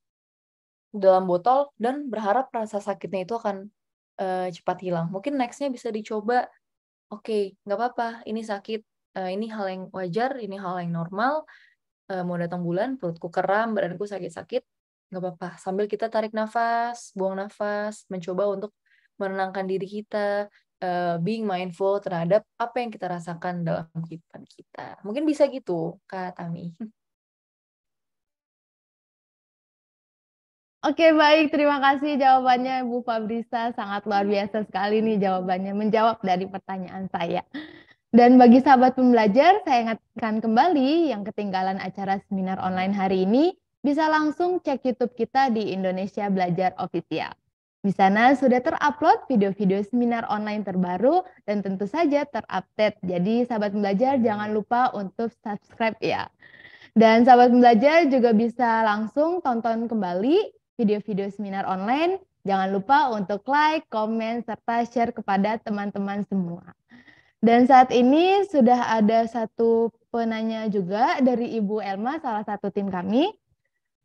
dalam botol dan berharap rasa sakitnya itu akan cepat hilang. Mungkin next-nya bisa dicoba, oke, nggak apa-apa, ini sakit, ini hal yang wajar, ini hal yang normal. Mau datang bulan, perutku kram, badanku sakit-sakit, nggak apa-apa. Sambil kita tarik nafas, buang nafas, mencoba untuk menenangkan diri kita, being mindful terhadap apa yang kita rasakan dalam kehidupan kita. Mungkin bisa gitu, Kak Tami. Oke, baik. Terima kasih jawabannya Bu Fabrisa. Sangat luar biasa sekali nih jawabannya. Menjawab dari pertanyaan saya. Dan bagi sahabat pembelajar, saya ingatkan kembali yang ketinggalan acara seminar online hari ini, bisa langsung cek YouTube kita di Indonesia Belajar Official. Di sana sudah terupload video-video seminar online terbaru dan tentu saja terupdate. Jadi sahabat pembelajar jangan lupa untuk subscribe ya. Dan sahabat pembelajar juga bisa langsung tonton kembali video-video seminar online. Jangan lupa untuk like, komen, serta share kepada teman-teman semua. Dan saat ini sudah ada satu penanya juga dari Ibu Elma, salah satu tim kami.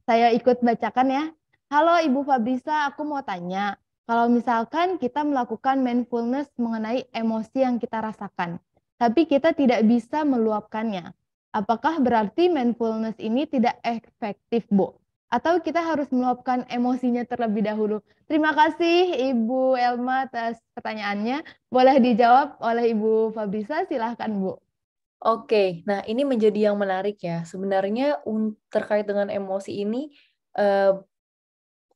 Saya ikut bacakan ya. Halo Ibu Fabrisa, aku mau tanya. Kalau misalkan kita melakukan mindfulness mengenai emosi yang kita rasakan, tapi kita tidak bisa meluapkannya, apakah berarti mindfulness ini tidak efektif, Bu? Atau kita harus meluapkan emosinya terlebih dahulu? Terima kasih Ibu Elma atas pertanyaannya. Boleh dijawab oleh Ibu Fabrisa, silahkan Bu. Oke, nah ini menjadi yang menarik ya. Sebenarnya terkait dengan emosi ini,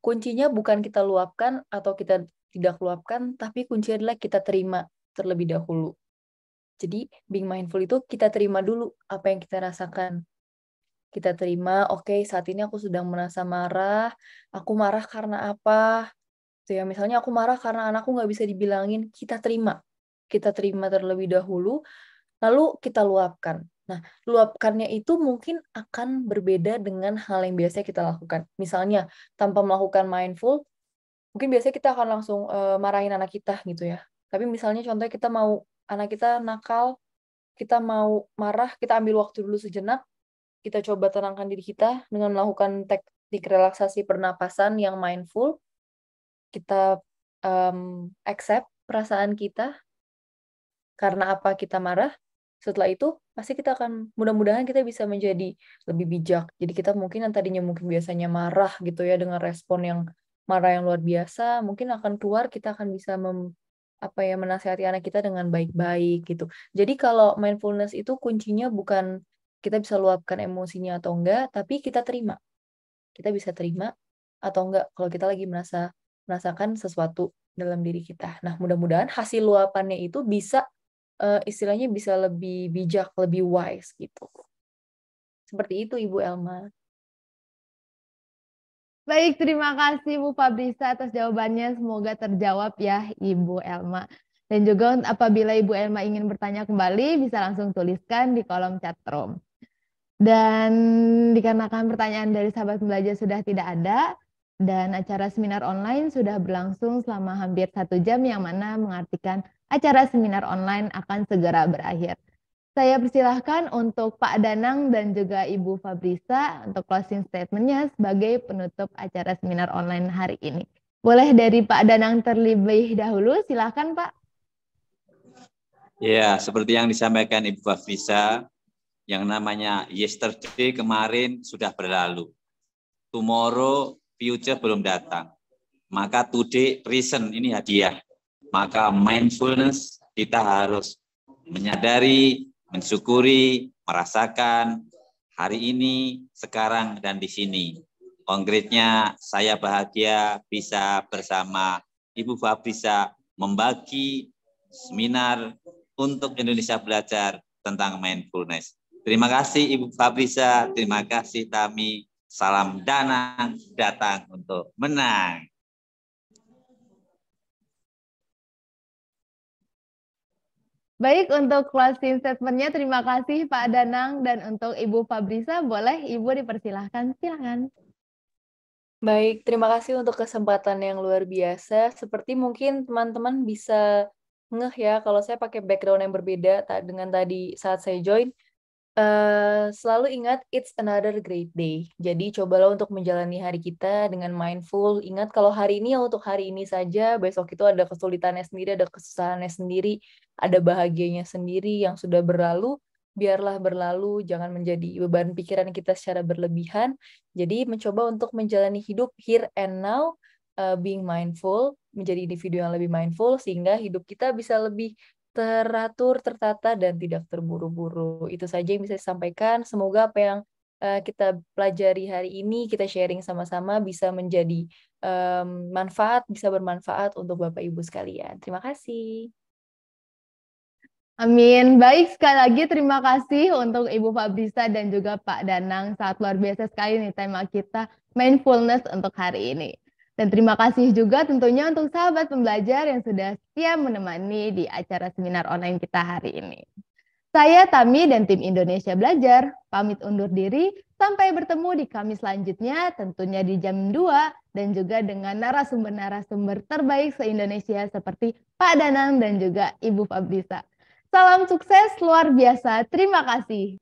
kuncinya bukan kita luapkan atau kita tidak luapkan, tapi kuncinya adalah kita terima terlebih dahulu. Jadi being mindful itu kita terima dulu apa yang kita rasakan. Kita terima, oke, saat ini aku sedang merasa marah. Aku marah karena apa? Tuh ya, misalnya aku marah karena anakku nggak bisa dibilangin. Kita terima. Kita terima terlebih dahulu, lalu kita luapkan. Nah, luapkannya itu mungkin akan berbeda dengan hal yang biasa kita lakukan. Misalnya, tanpa melakukan mindful, mungkin biasanya kita akan langsung marahin anak kita gitu ya. Tapi misalnya contohnya kita mau, anak kita nakal, kita mau marah, kita ambil waktu dulu sejenak, kita coba tenangkan diri kita dengan melakukan teknik relaksasi pernapasan yang mindful. Kita accept perasaan kita, karena apa kita marah. Setelah itu, pasti kita akan, mudah-mudahan kita bisa menjadi lebih bijak. Jadi kita mungkin yang tadinya mungkin biasanya marah gitu ya, dengan respon yang marah yang luar biasa, mungkin akan keluar, kita akan bisa menasihati anak kita dengan baik-baik gitu. Jadi kalau mindfulness itu kuncinya bukan kita bisa luapkan emosinya atau enggak, tapi kita terima. Kita bisa terima atau enggak kalau kita lagi merasakan sesuatu dalam diri kita. Nah, mudah-mudahan hasil luapannya itu bisa istilahnya bisa lebih bijak, lebih wise gitu. Seperti itu Ibu Elma. Baik, terima kasih Bu Fabrisa atas jawabannya. Semoga terjawab ya Ibu Elma. Dan juga apabila Ibu Elma ingin bertanya kembali, bisa langsung tuliskan di kolom chat room. Dan dikarenakan pertanyaan dari sahabat pembelajar sudah tidak ada, dan acara seminar online sudah berlangsung selama hampir 1 jam, yang mana mengartikan acara seminar online akan segera berakhir. Saya persilahkan untuk Pak Danang dan juga Ibu Fabrisa untuk closing statement-nya sebagai penutup acara seminar online hari ini. Boleh dari Pak Danang terlebih dahulu, silahkan Pak. Ya, seperti yang disampaikan Ibu Fabrisa, yang namanya yesterday kemarin sudah berlalu. Tomorrow, future belum datang. Maka today, present ini hadiah. Maka mindfulness kita harus menyadari, mensyukuri, merasakan hari ini, sekarang, dan di sini. Konkretnya, saya bahagia bisa bersama Ibu Fabrisa membagi seminar untuk Indonesia Belajar tentang mindfulness. Terima kasih Ibu Fabrisa, terima kasih Tami. Salam Danang, datang untuk menang. Baik, untuk closing statement-nya terima kasih Pak Danang, dan untuk Ibu Fabrisa boleh Ibu dipersilahkan, silakan. Baik, terima kasih untuk kesempatan yang luar biasa. Seperti mungkin teman-teman bisa ngeh ya, kalau saya pakai background yang berbeda dengan tadi saat saya join. Selalu ingat, it's another great day. Jadi cobalah untuk menjalani hari kita dengan mindful. Ingat kalau hari ini ya untuk hari ini saja, besok itu ada kesulitannya sendiri, ada kesusahannya sendiri, ada bahagianya sendiri yang sudah berlalu. biarlah berlalu, jangan menjadi beban pikiran kita secara berlebihan. Jadi mencoba untuk menjalani hidup here and now, being mindful, menjadi individu yang lebih mindful, sehingga hidup kita bisa lebih teratur, tertata, dan tidak terburu-buru. Itu saja yang bisa disampaikan. Semoga apa yang kita pelajari hari ini, kita sharing sama-sama bisa menjadi bisa bermanfaat untuk Bapak Ibu sekalian. Terima kasih. Amin. Baik, sekali lagi terima kasih untuk Ibu Fabrisa dan juga Pak Danang. Sangat luar biasa sekali nih tema kita mindfulness untuk hari ini. Dan terima kasih juga tentunya untuk sahabat pembelajar yang sudah setia menemani di acara seminar online kita hari ini. Saya Tami dan tim Indonesia Belajar pamit undur diri. Sampai bertemu di Kamis selanjutnya, tentunya di jam 2 dan juga dengan narasumber-narasumber terbaik se-Indonesia seperti Pak Danang dan juga Ibu Fabrisa. Salam sukses luar biasa. Terima kasih.